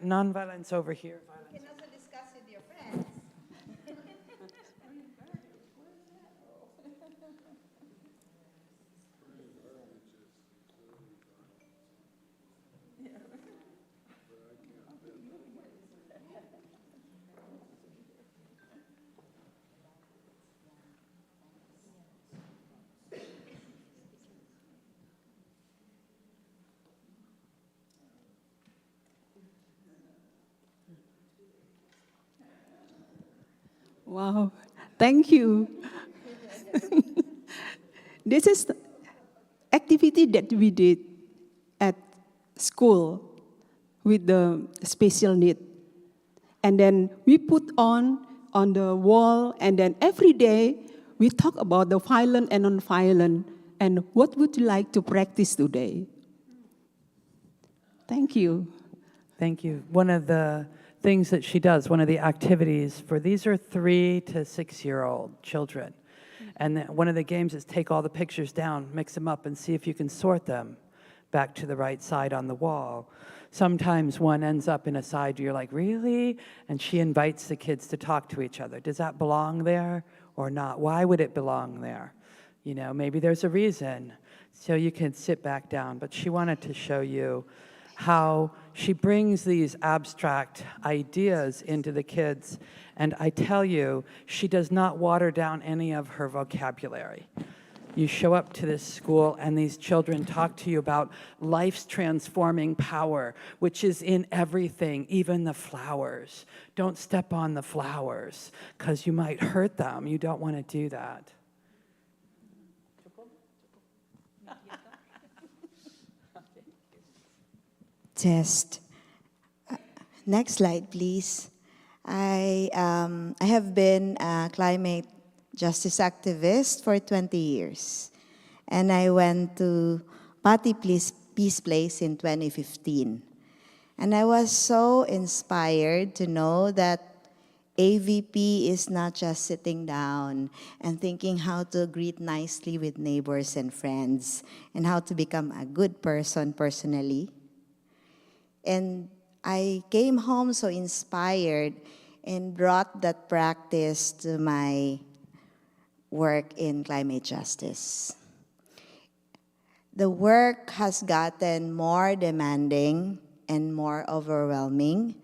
Non-violence over here. You can also discuss with your friends. Wow, thank you. This is the activity that we did at school with the special need. And then we put on the wall, and then every day we talk about the violent and non-violent, and what would you like to practice today? Thank you. Thank you. One of the things that she does, one of the activities for these are 3 to 6-year-old children. And one of the games is take all the pictures down, mix them up, and see if you can sort them back to the right side on the wall. Sometimes one ends up in a side you're like, really? And she invites the kids to talk to each other. Does that belong there or not? Why would it belong there? You know, maybe there's a reason. So you can sit back down. But she wanted to show you how she brings these abstract ideas into the kids. And I tell you, she does not water down any of her vocabulary. You show up to this school and these children talk to you about life's transforming power, which is in everything, even the flowers. Don't step on the flowers because you might hurt them. You don't want to do that. Test. Next slide, please. I have been a climate justice activist for 20 years. And I went to Patti Peace Place in 2015. And I was so inspired to know that AVP is not just sitting down and thinking how to greet nicely with neighbors and friends and how to become a good person personally. And I came home so inspired and brought that practice to my work in climate justice. The work has gotten more demanding and more overwhelming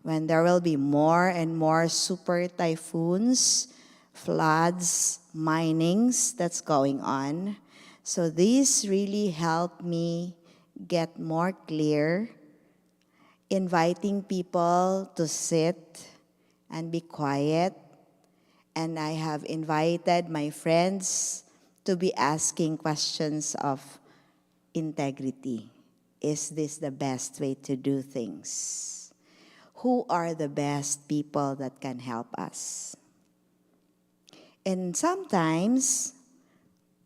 when there will be more and more super typhoons, floods, minings that's going on. So this really helped me get more clear, inviting people to sit and be quiet. And I have invited my friends to be asking questions of integrity. Is this the best way to do things? Who are the best people that can help us? And sometimes,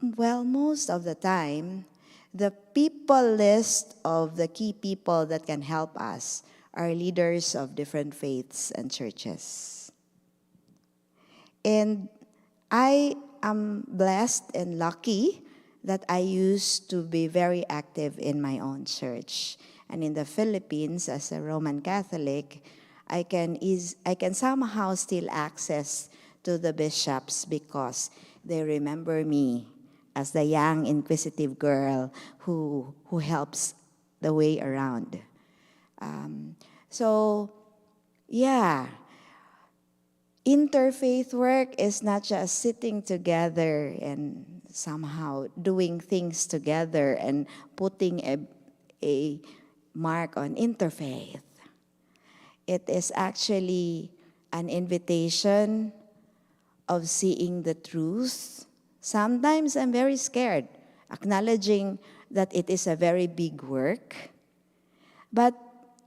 well, most of the time, the people list of the key people that can help us are leaders of different faiths and churches. And I am blessed and lucky that I used to be very active in my own church. And in the Philippines, as a Roman Catholic, I can somehow still access to the bishops because they remember me as the young, inquisitive girl who helps the way around. So, yeah, interfaith work is not just sitting together and somehow doing things together and putting a mark on interfaith. It is actually an invitation of seeing the truth. Sometimes I'm very scared, acknowledging that it is a very big work. But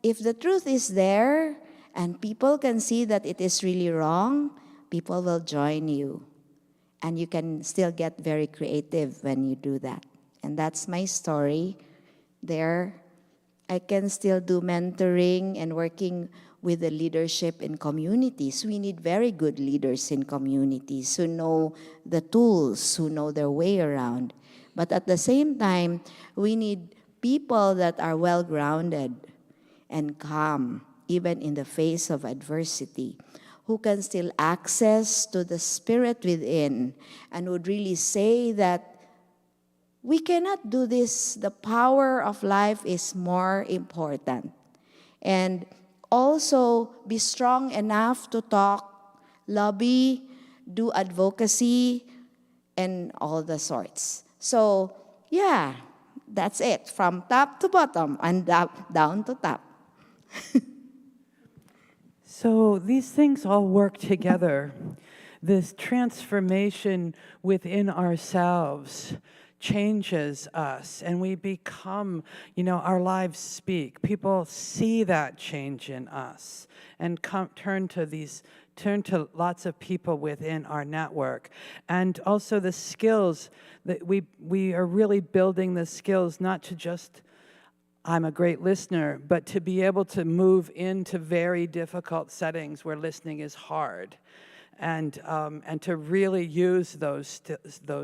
if the truth is there and people can see that it is really wrong, people will join you. And you can still get very creative when you do that. And that's my story there. I can still do mentoring and working with the leadership in communities. We need very good leaders in communities who know the tools, who know their way around. But at the same time, we need people that are well-grounded and calm, even in the face of adversity, who can still access to the spirit within and would really say that we cannot do this. The power of life is more important. And also be strong enough to talk, lobby, do advocacy, and all the sorts. So, yeah, that's it. From top to bottom and down to top. So these things all work together. This transformation within ourselves changes us, and we become, our lives speak. People see that change in us and turn to lots of people within our network. And also the skills that we are really building the skills, not to just I'm a great listener, but to be able to move into very difficult settings where listening is hard, and to really use those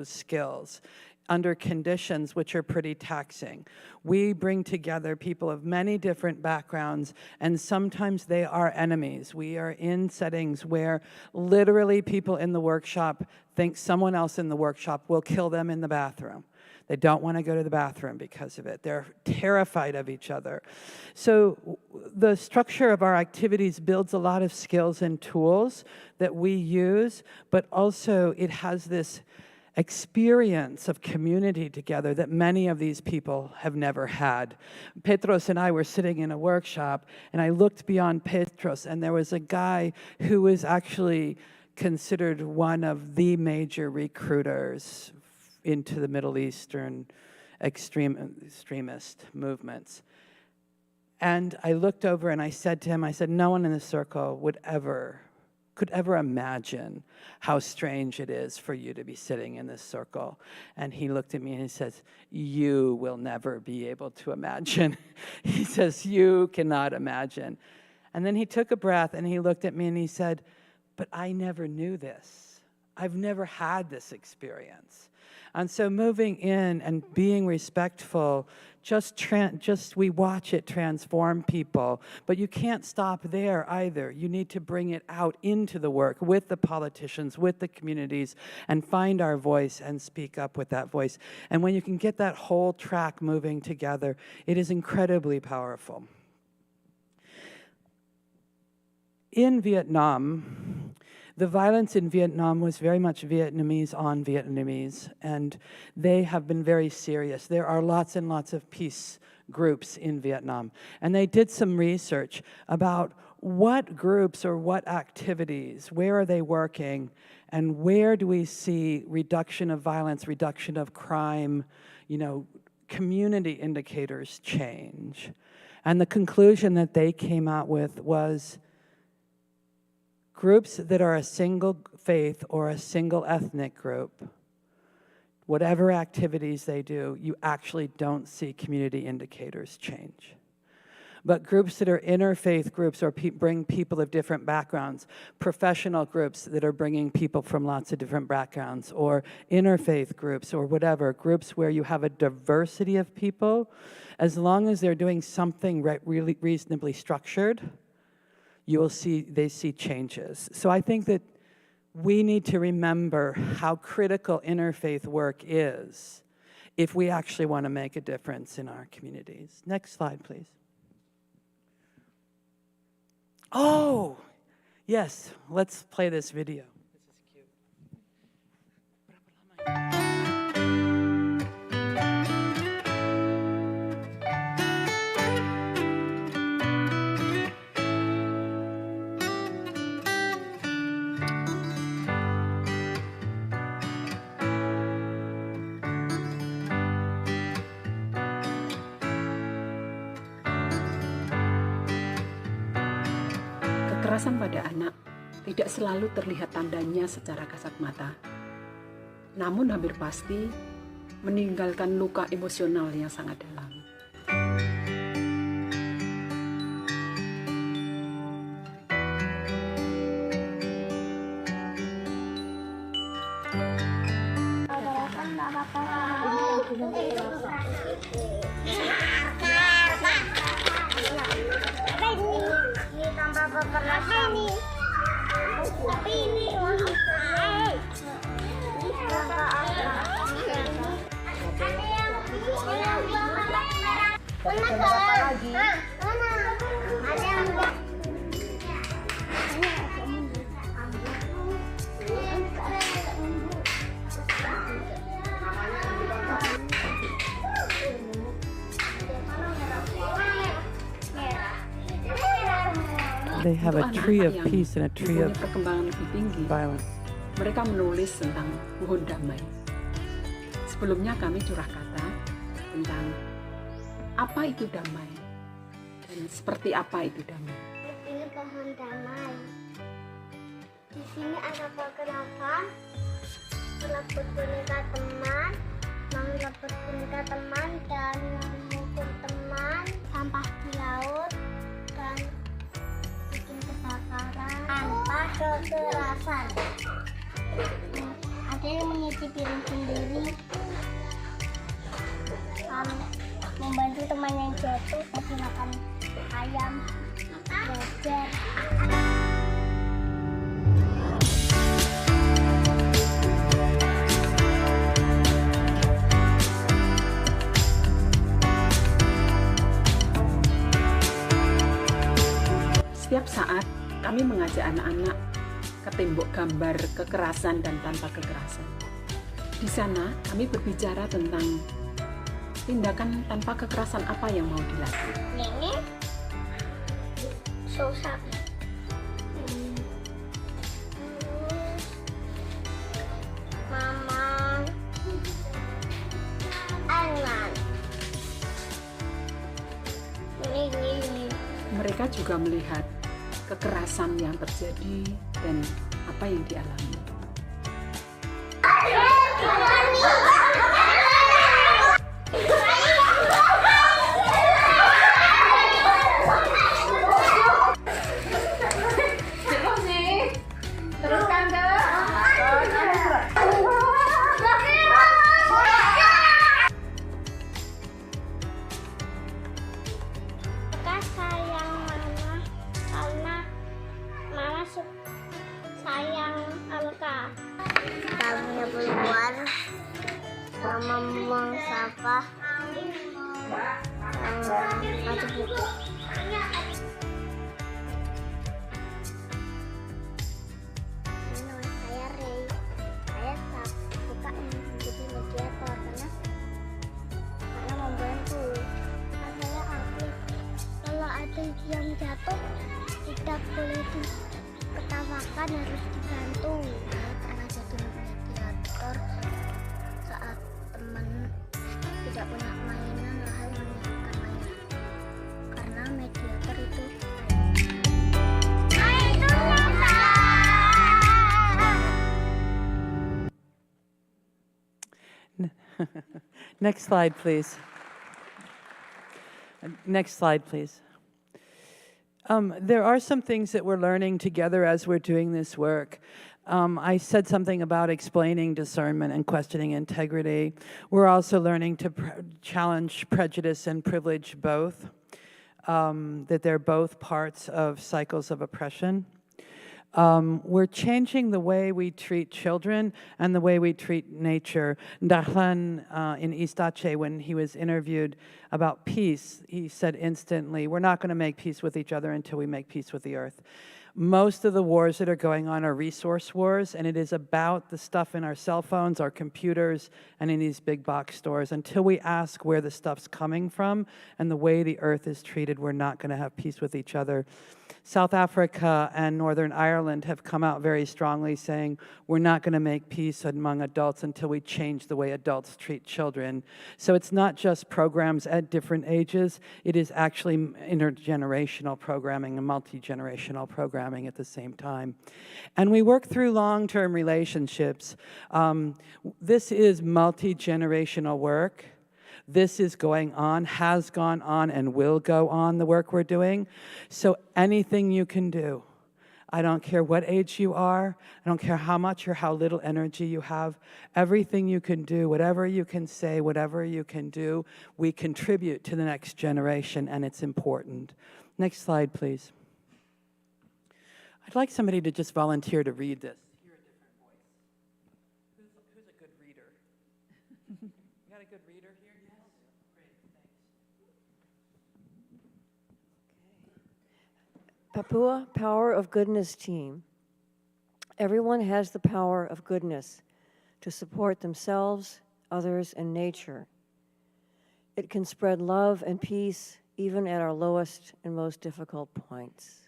skills under conditions which are pretty taxing. We bring together people of many different backgrounds, and sometimes they are enemies. We are in settings where literally people in the workshop think someone else in the workshop will kill them in the bathroom. They don't want to go to the bathroom because of it. They're terrified of each other. So the structure of our activities builds a lot of skills and tools that we use, but also it has this experience of community together that many of these people have never had. Petros and I were sitting in a workshop, and I looked beyond Petros, and there was a guy who was actually considered one of the major recruiters into the Middle Eastern extremist movements. And I looked over and I said to him, no one in the circle could ever imagine how strange it is for you to be sitting in this circle. And he looked at me and he says, you will never be able to imagine. He says, you cannot imagine. And then he took a breath and he looked at me and he said, but I never knew this. I've never had this experience. And so moving in and being respectful, just we watch it transform people. But you can't stop there either. You need to bring it out into the work with the politicians, with the communities, and find our voice and speak up with that voice. And when you can get that whole track moving together, it is incredibly powerful. In Vietnam, the violence in Vietnam was very much Vietnamese on Vietnamese, and they have been very serious. There are lots and lots of peace groups in Vietnam, and they did some research about what groups or what activities, where are they working, and where do we see reduction of violence, reduction of crime, community indicators change. And the conclusion that they came out with was Groups that are a single faith or a single ethnic group, whatever activities they do, you actually don't see community indicators change. But groups that are interfaith groups or bring people of different backgrounds, professional groups that are bringing people from lots of different backgrounds, or interfaith groups or whatever, groups where you have a diversity of people, as long as they're doing something really reasonably structured, you will see, they see changes. So I think that we need to remember how critical interfaith work is if we actually want to make a difference in our communities. Next slide, please. Oh, yes, let's play this video. Kekerasan pada anak tidak selalu terlihat tandanya secara kasat mata, namun hampir pasti meninggalkan luka emosional yang sangat dalam. They have a tree of peace and a tree of perkembangan lebih tinggi, violence. Mereka menulis tentang pohon damai. Sebelumnya kami curah kata tentang apa itu damai dan seperti apa itu damai. Ini pohon damai. Di sini ada pergerakan, merebut boneka teman, merebut boneka teman dan memukul teman, sampah di laut dan bikin kebakaran tanpa kekerasan. Ada yang menyuci piring sendiri, membantu teman yang jatuh, kasih makan ayam, belajar. Setiap saat kami mengajak anak-anak ke tembok gambar kekerasan dan tanpa kekerasan. Di sana kami berbicara tentang tindakan tanpa kekerasan apa yang mau dilakukan. Ini susah. Mama, anak. Ini. Mereka juga melihat kekerasan yang terjadi dan apa yang dialami. Sama mengsapa satu buku. Saya Ray, saya suka menjadi mediator karena membantu. Saya aktif. Kalau ada yang jatuh tidak boleh diketawakan, harus dibantu. Saya pernah jadi mediator saat teman tidak punya mainan, hal menyiapkan mainan karena mediator itu itu nyata. Next slide, please. Next slide, please. There are some things that we're learning together as we're doing this work. I said something about explaining discernment and questioning integrity. We're also learning to challenge prejudice and privilege both, that they're both parts of cycles of oppression. We're changing the way we treat children and the way we treat nature. Dahlan in East Aceh, when he was interviewed about peace, he said instantly, we're not going to make peace with each other until we make peace with the earth. Most of the wars that are going on are resource wars, and it is about the stuff in our cell phones, our computers, and in these big box stores. Until we ask where the stuff's coming from and the way the earth is treated, we're not going to have peace with each other. South Africa and Northern Ireland have come out very strongly saying we're not going to make peace among adults until we change the way adults treat children. So it's not just programs at different ages, it is actually intergenerational programming and multi-generational programming at the same time. And we work through long-term relationships. This is multi-generational work. This is going on, has gone on, and will go on, the work we're doing. So anything you can do, I don't care what age you are, I don't care how much or how little energy you have, everything you can do, whatever you can say, whatever you can do, we contribute to the next generation, and it's important. Next slide, please. I'd like somebody to just volunteer to read this. Hear a different voice. Who's a good reader? You got a good reader here? Papua Power of Goodness team. Everyone has the power of goodness to support themselves, others, and nature. It can spread love and peace even at our lowest and most difficult points.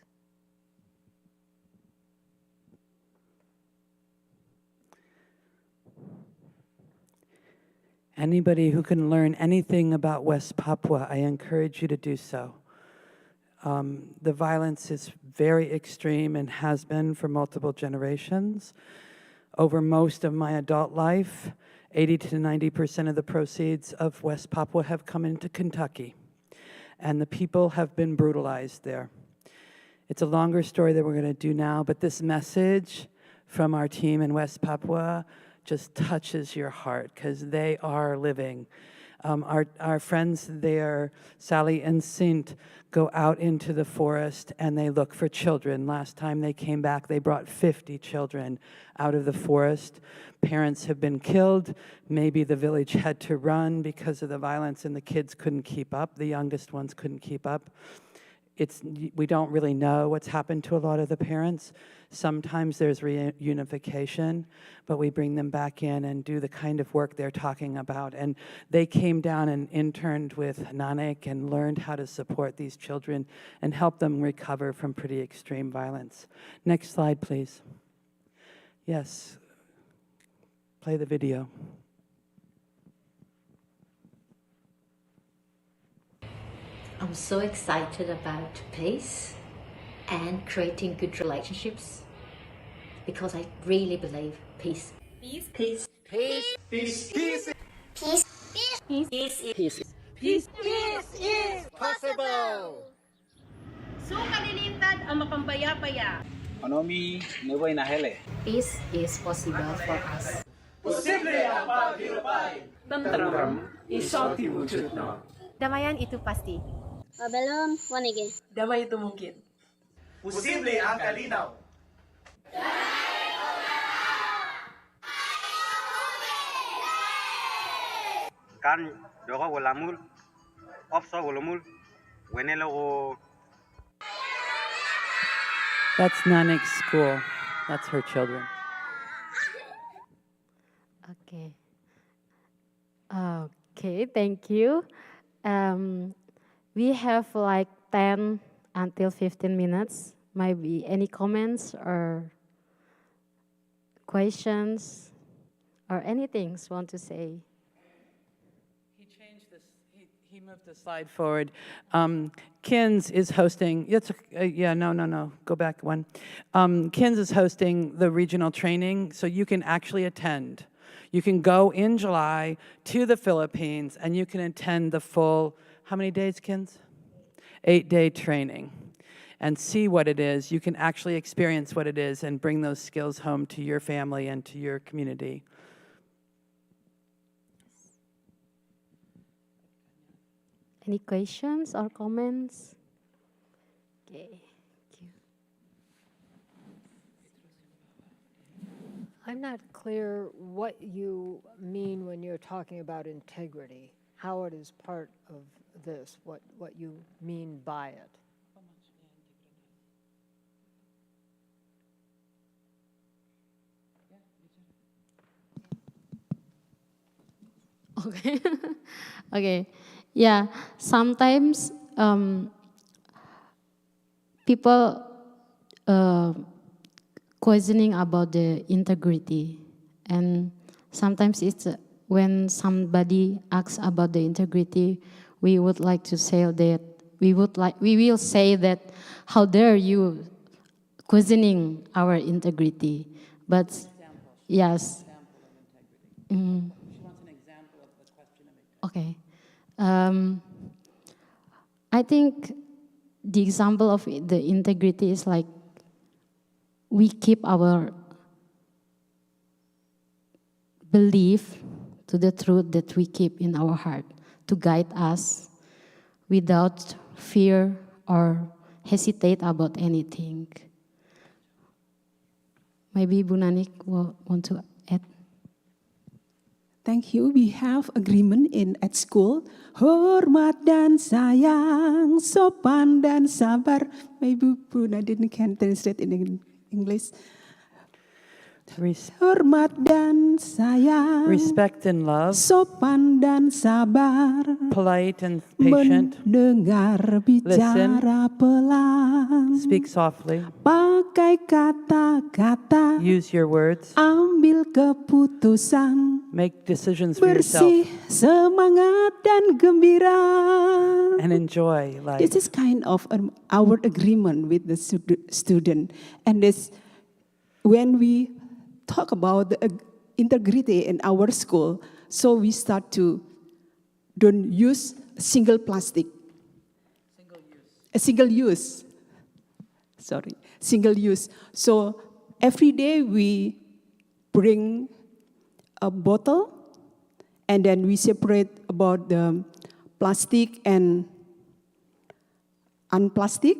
Anybody who can learn anything about West Papua, I encourage you to do so. The violence is very extreme and has been for multiple generations. Over most of my adult life, 80 to 90% of the proceeds of West Papua have come into Kentucky, and the people have been brutalized there. It's a longer story that we're going to do now, but this message from our team in West Papua just touches your heart because they are living. Our friends there, Sally and Sint, go out into the forest and they look for children. Last time they came back, they brought 50 children out of the forest. Parents have been killed. Maybe the village had to run because of the violence and the kids couldn't keep up. The youngest ones couldn't keep up. We don't really know what's happened to a lot of the parents. Sometimes there's reunification, but we bring them back in and do the kind of work they're talking about. And they came down and interned with Nanak and learned how to support these children and help them recover from pretty extreme violence. Next slide, please. Yes, play the video. I'm so excited about peace and creating good relationships because I really believe peace. Peace. Peace. Peace. Peace. Peace. Peace. Peace. Peace. Peace. Peace is possible. So kalilintad ang mapambayapaya. Anomi nevoy na hele. Peace is possible for us. Posible ang paghirupai. Tentram iso tiwujudna. Damayan itu pasti. Belum, wanige. Damay itu mungkin. Posible ang kalinaw. Kan dogo gulamul, opso gulamul, wenelo. That's Nanak's school. That's her children. Okay. Okay, thank you. We have like 10 until 15 minutes. Maybe any comments or questions or anything you want to say? He changed this. He moved the slide forward. Kins is hosting. Go back one. Kins is hosting the regional training, so you can actually attend. You can go in July to the Philippines and you can attend the full, how many days, Kins? 8-day training and see what it is. You can actually experience what it is and bring those skills home to your family and to your community. Any questions or comments? Okay. I'm not clear what you mean when you're talking about integrity, how it is part of this, what you mean by it. Okay. Okay. Yeah. Sometimes people questioning about the integrity, and sometimes it's when somebody asks about the integrity, we would like to say that we will say that how dare you questioning our integrity, but yes. Okay. I think the example of the integrity is like we keep our belief to the truth that we keep in our heart to guide us without fear or hesitate about anything. Maybe Bu Nanik will want to add. Thank you. We have agreement at school. Hormat dan sayang, sopan dan sabar. Maybe Bu Nadine can translate in English. Hormat dan sayang, respect and love, sopan dan sabar, polite and patient, mendengar bicara pelan, speak softly, pakai kata-kata, use your words, ambil keputusan, make decisions for bersih, yourself, semangat dan gembira. and enjoy life. This is kind of our agreement with the student, and this when we talk about the integrity in our school, so we start to don't use single plastic. Single use. So every day we bring a bottle and then we separate about the plastic and unplastic,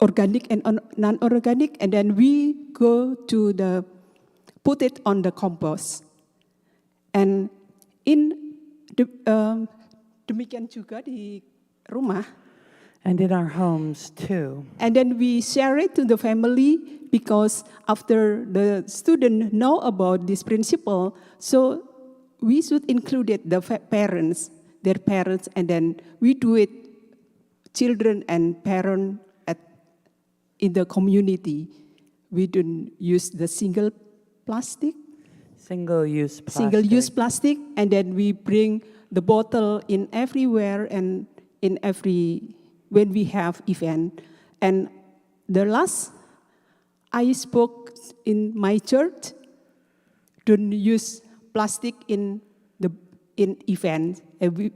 organic and non-organic, and then we go to put it on the compost. And demikian juga di rumah. And in our homes too. And then we share it to the family because after the student know about this principle, so we should include it, their parents, and then we do it, children and parents in the community. We don't use the single Single-use plastic. Single-use plastic, and then we bring the bottle in everywhere and when we have event. And the last, I spoke in my church, don't use plastic in events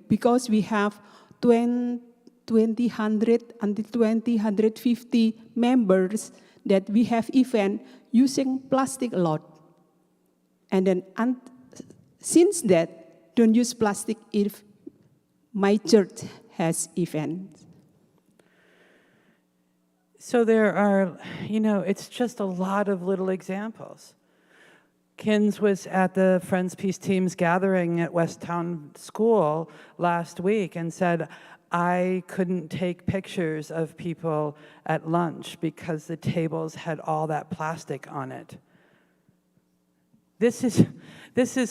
because we have 2,150 members that we have event using plastic a lot. And then since that, don't use plastic if my church has events. So there are, it's just a lot of little examples. Kins was at the Friends Peace Teams gathering at West Town School last week and said, I couldn't take pictures of people at lunch because the tables had all that plastic on it. This is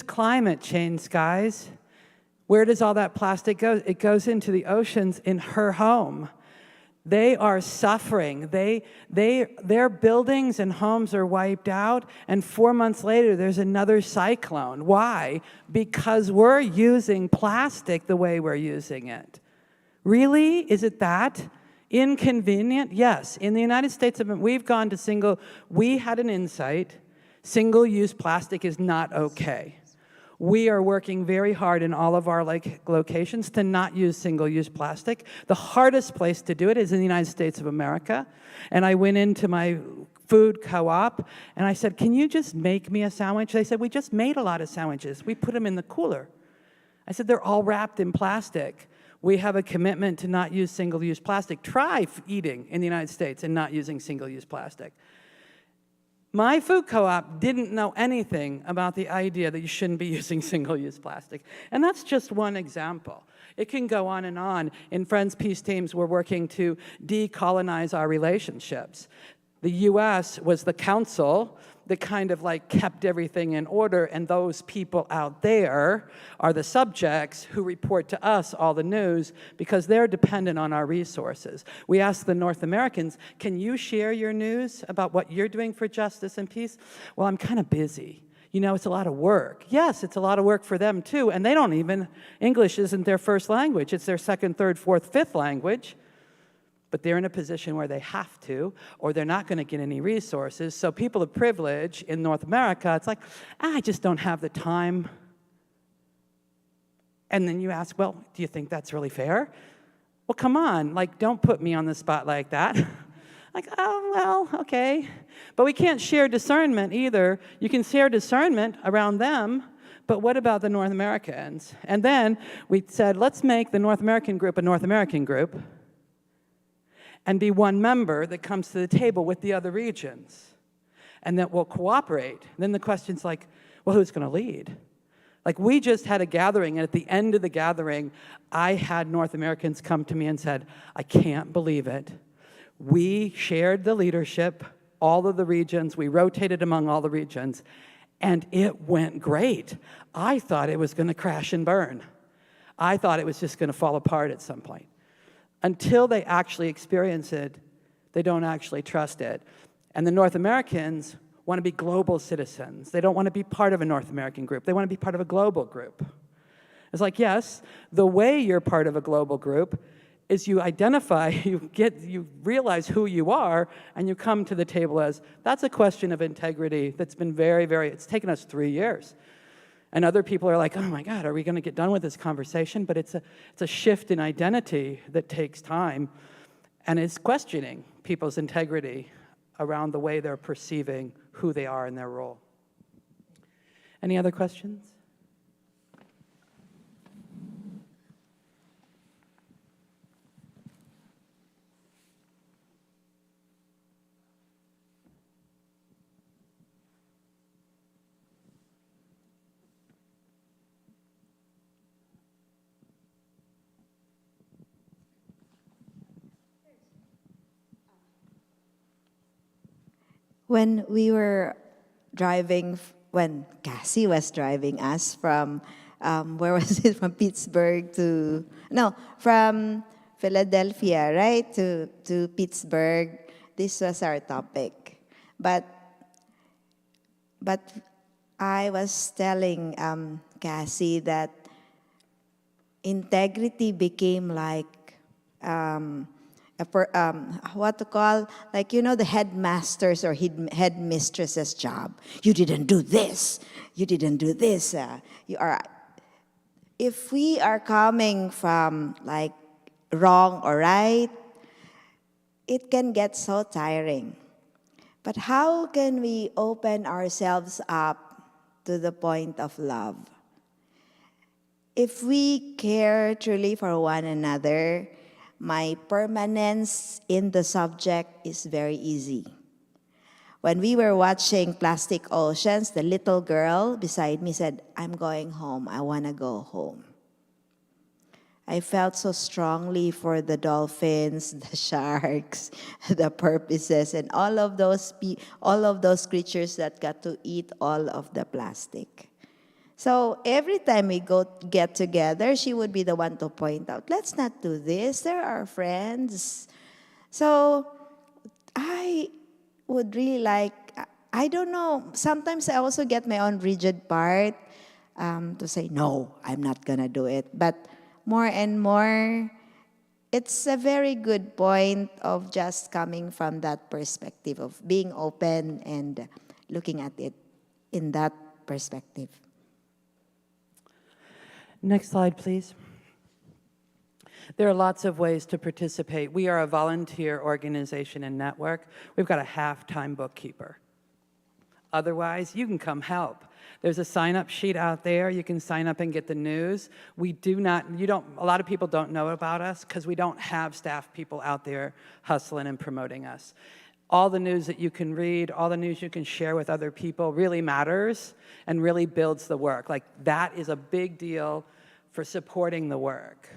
climate change, guys. Where does all that plastic go? It goes into the oceans in her home. They are suffering. Their buildings and homes are wiped out, and 4 months later, there's another cyclone. Why? Because we're using plastic the way we're using it. Really? Is it that inconvenient? Yes. In the United States, we've gone to we had an insight. Single-use plastic is not okay. We are working very hard in all of our locations to not use single-use plastic. The hardest place to do it is in the United States of America. And I went into my food co-op and I said, can you just make me a sandwich? They said, we just made a lot of sandwiches. We put them in the cooler. I said, they're all wrapped in plastic. We have a commitment to not use single-use plastic. Try eating in the United States and not using single-use plastic. My food co-op didn't know anything about the idea that you shouldn't be using single-use plastic. And that's just one example. It can go on and on. In Friends Peace Teams, we're working to decolonize our relationships. The US was the council that kind of kept everything in order, and those people out there are the subjects who report to us all the news because they're dependent on our resources. We asked the North Americans, can you share your news about what you're doing for justice and peace? Well, I'm kind of busy. You know, it's a lot of work. Yes, it's a lot of work for them too, and they don't even, English isn't their first language, it's their second, third, fourth, fifth language. But they're in a position where they have to, or they're not going to get any resources. So people of privilege in North America, it's like, I just don't have the time. And then you ask, well, do you think that's really fair? Well, come on, don't put me on the spot like that. Oh, well, okay. But we can't share discernment either. You can share discernment around them, but what about the North Americans? And then we said, let's make the North American group a North American group, and be one member that comes to the table with the other regions, and that will cooperate. And then the question's well, who's going to lead? We just had a gathering, and at the end of the gathering, I had North Americans come to me and said, I can't believe it. We shared the leadership, all of the regions, we rotated among all the regions, and it went great. I thought it was going to crash and burn. I thought it was just going to fall apart at some point. Until they actually experience it, they don't actually trust it. And the North Americans want to be global citizens. They don't want to be part of a North American group. They want to be part of a global group. It's yes, the way you're part of a global group is you identify, you realize who you are, and you come to the table as, that's a question of integrity that's been it's taken us 3 years. And other people are oh my God, are we going to get done with this conversation? But it's a shift in identity that takes time, and it's questioning people's integrity around the way they're perceiving who they are in their role. Any other questions? When we were driving, when Cassie was driving us from, where was it, from Pittsburgh to, no, from Philadelphia, right, to Pittsburgh, this was our topic. But I was telling Cassie that integrity became what to call, the headmaster's or headmistress's job. You didn't do this. You didn't do this. If we are coming from wrong or right, it can get so tiring. But how can we open ourselves up to the point of love? If we care truly for one another, my permanence in the subject is very easy. When we were watching Plastic Oceans, the little girl beside me said, I'm going home. I want to go home. I felt so strongly for the dolphins, the sharks, the porpoises, and all of those creatures that got to eat all of the plastic. So every time we get together, she would be the one to point out, let's not do this, they're our friends. So I would really I don't know, sometimes I also get my own rigid part to say, no, I'm not gonna do it. But more and more, it's a very good point of just coming from that perspective of being open and looking at it in that perspective. Next slide, please. There are lots of ways to participate. We are a volunteer organization and network. We've got a half-time bookkeeper. Otherwise, you can come help. There's a sign-up sheet out there. You can sign up and get the news. A lot of people don't know about us because we don't have staff people out there hustling and promoting us. All the news that you can read, all the news you can share with other people really matters and really builds the work. Like, that is a big deal for supporting the work.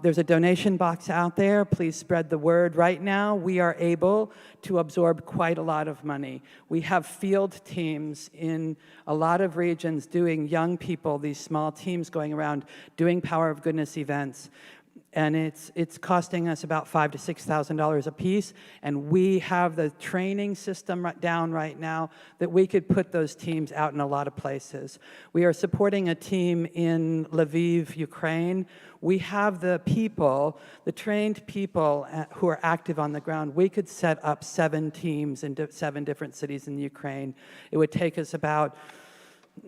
There's a donation box out there. Please spread the word. Right now, we are able to absorb quite a lot of money. We have field teams in a lot of regions doing young people, these small teams going around doing Power of Goodness events. And it's costing us about $5,000 to $6,000 a piece, and we have the training system down right now that we could put those teams out in a lot of places. We are supporting a team in Lviv, Ukraine. We have the people, the trained people who are active on the ground. We could set up 7 teams in 7 different cities in Ukraine. It would take us about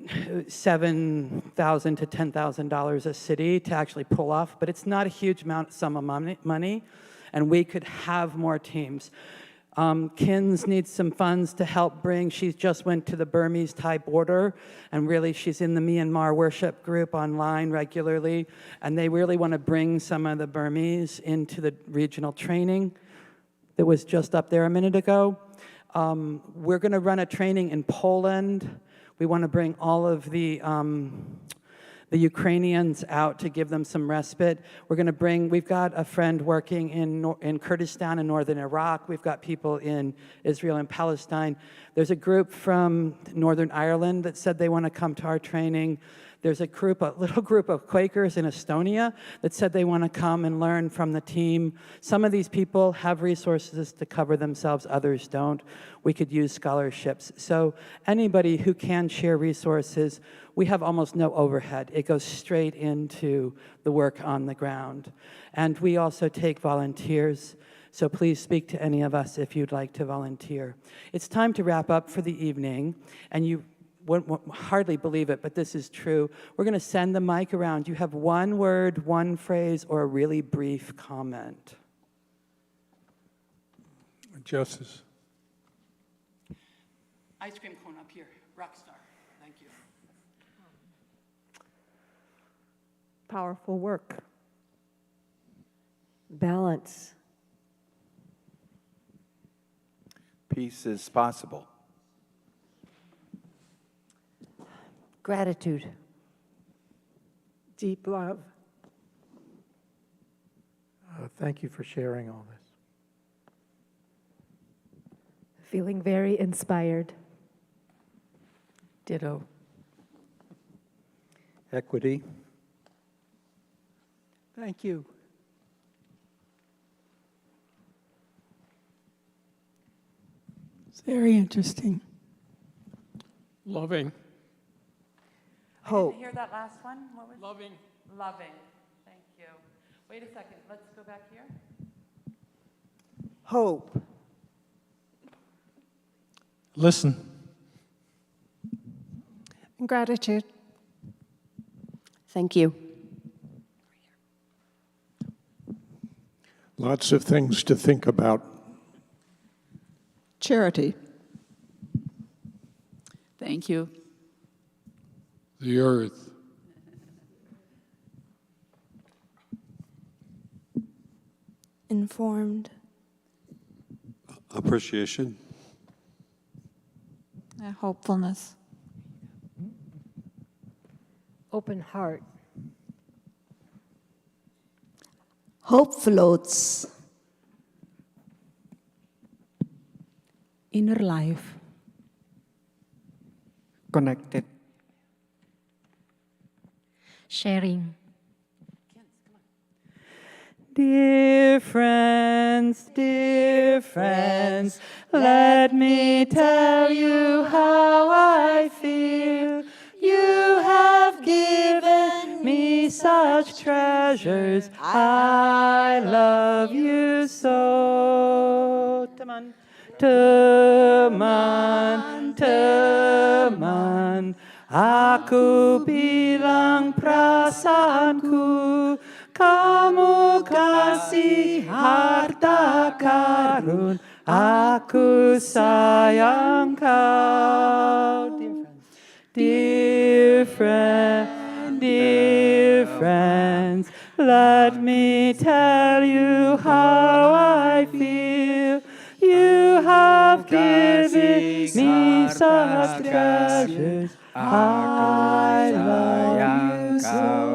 $7,000 to $10,000 a city to actually pull off, but it's not a huge sum of money, and we could have more teams. Kins needs some funds to help bring, she just went to the Burmese-Thai border, and really she's in the Myanmar worship group online regularly, and they really want to bring some of the Burmese into the regional training that was just up there a minute ago. We're going to run a training in Poland. We want to bring all of the Ukrainians out to give them some respite. We've got a friend working in Kurdistan in northern Iraq. We've got people in Israel and Palestine. There's a group from Northern Ireland that said they want to come to our training. There's a little group of Quakers in Estonia that said they want to come and learn from the team. Some of these people have resources to cover themselves, others don't. We could use scholarships. So anybody who can share resources, we have almost no overhead. It goes straight into the work on the ground. And we also take volunteers. So please speak to any of us if you'd like to volunteer. It's time to wrap up for the evening, and you won't hardly believe it, but this is true. We're going to send the mic around. You have one word, one phrase, or a really brief comment. Justice. Ice cream cone up here. Rockstar. Thank you. Powerful work. Balance. Peace is possible. Gratitude. Deep love. Thank you for sharing all this. Feeling very inspired. Ditto. Equity. Thank you. It's very interesting. Loving. I didn't hear that last one. What was Loving. Loving. Thank you. Wait a second. Let's go back here. Hope. Listen. Gratitude. Thank you. Lots of things to think about. Charity. Thank you. The earth. Informed. Appreciation. Hopefulness. Open heart. Hope floats. Inner life. Connected. Sharing. Dear friends, let me tell you how I feel. You have given me such treasures. I love you so. Teman, teman, teman. teman. Aku bilang perasaanku, kamu kasih harta karun, aku sayang kau. Dear friends, let me tell you how I feel. You have given me such treasures. I love you so.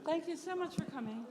Thank you so much for coming.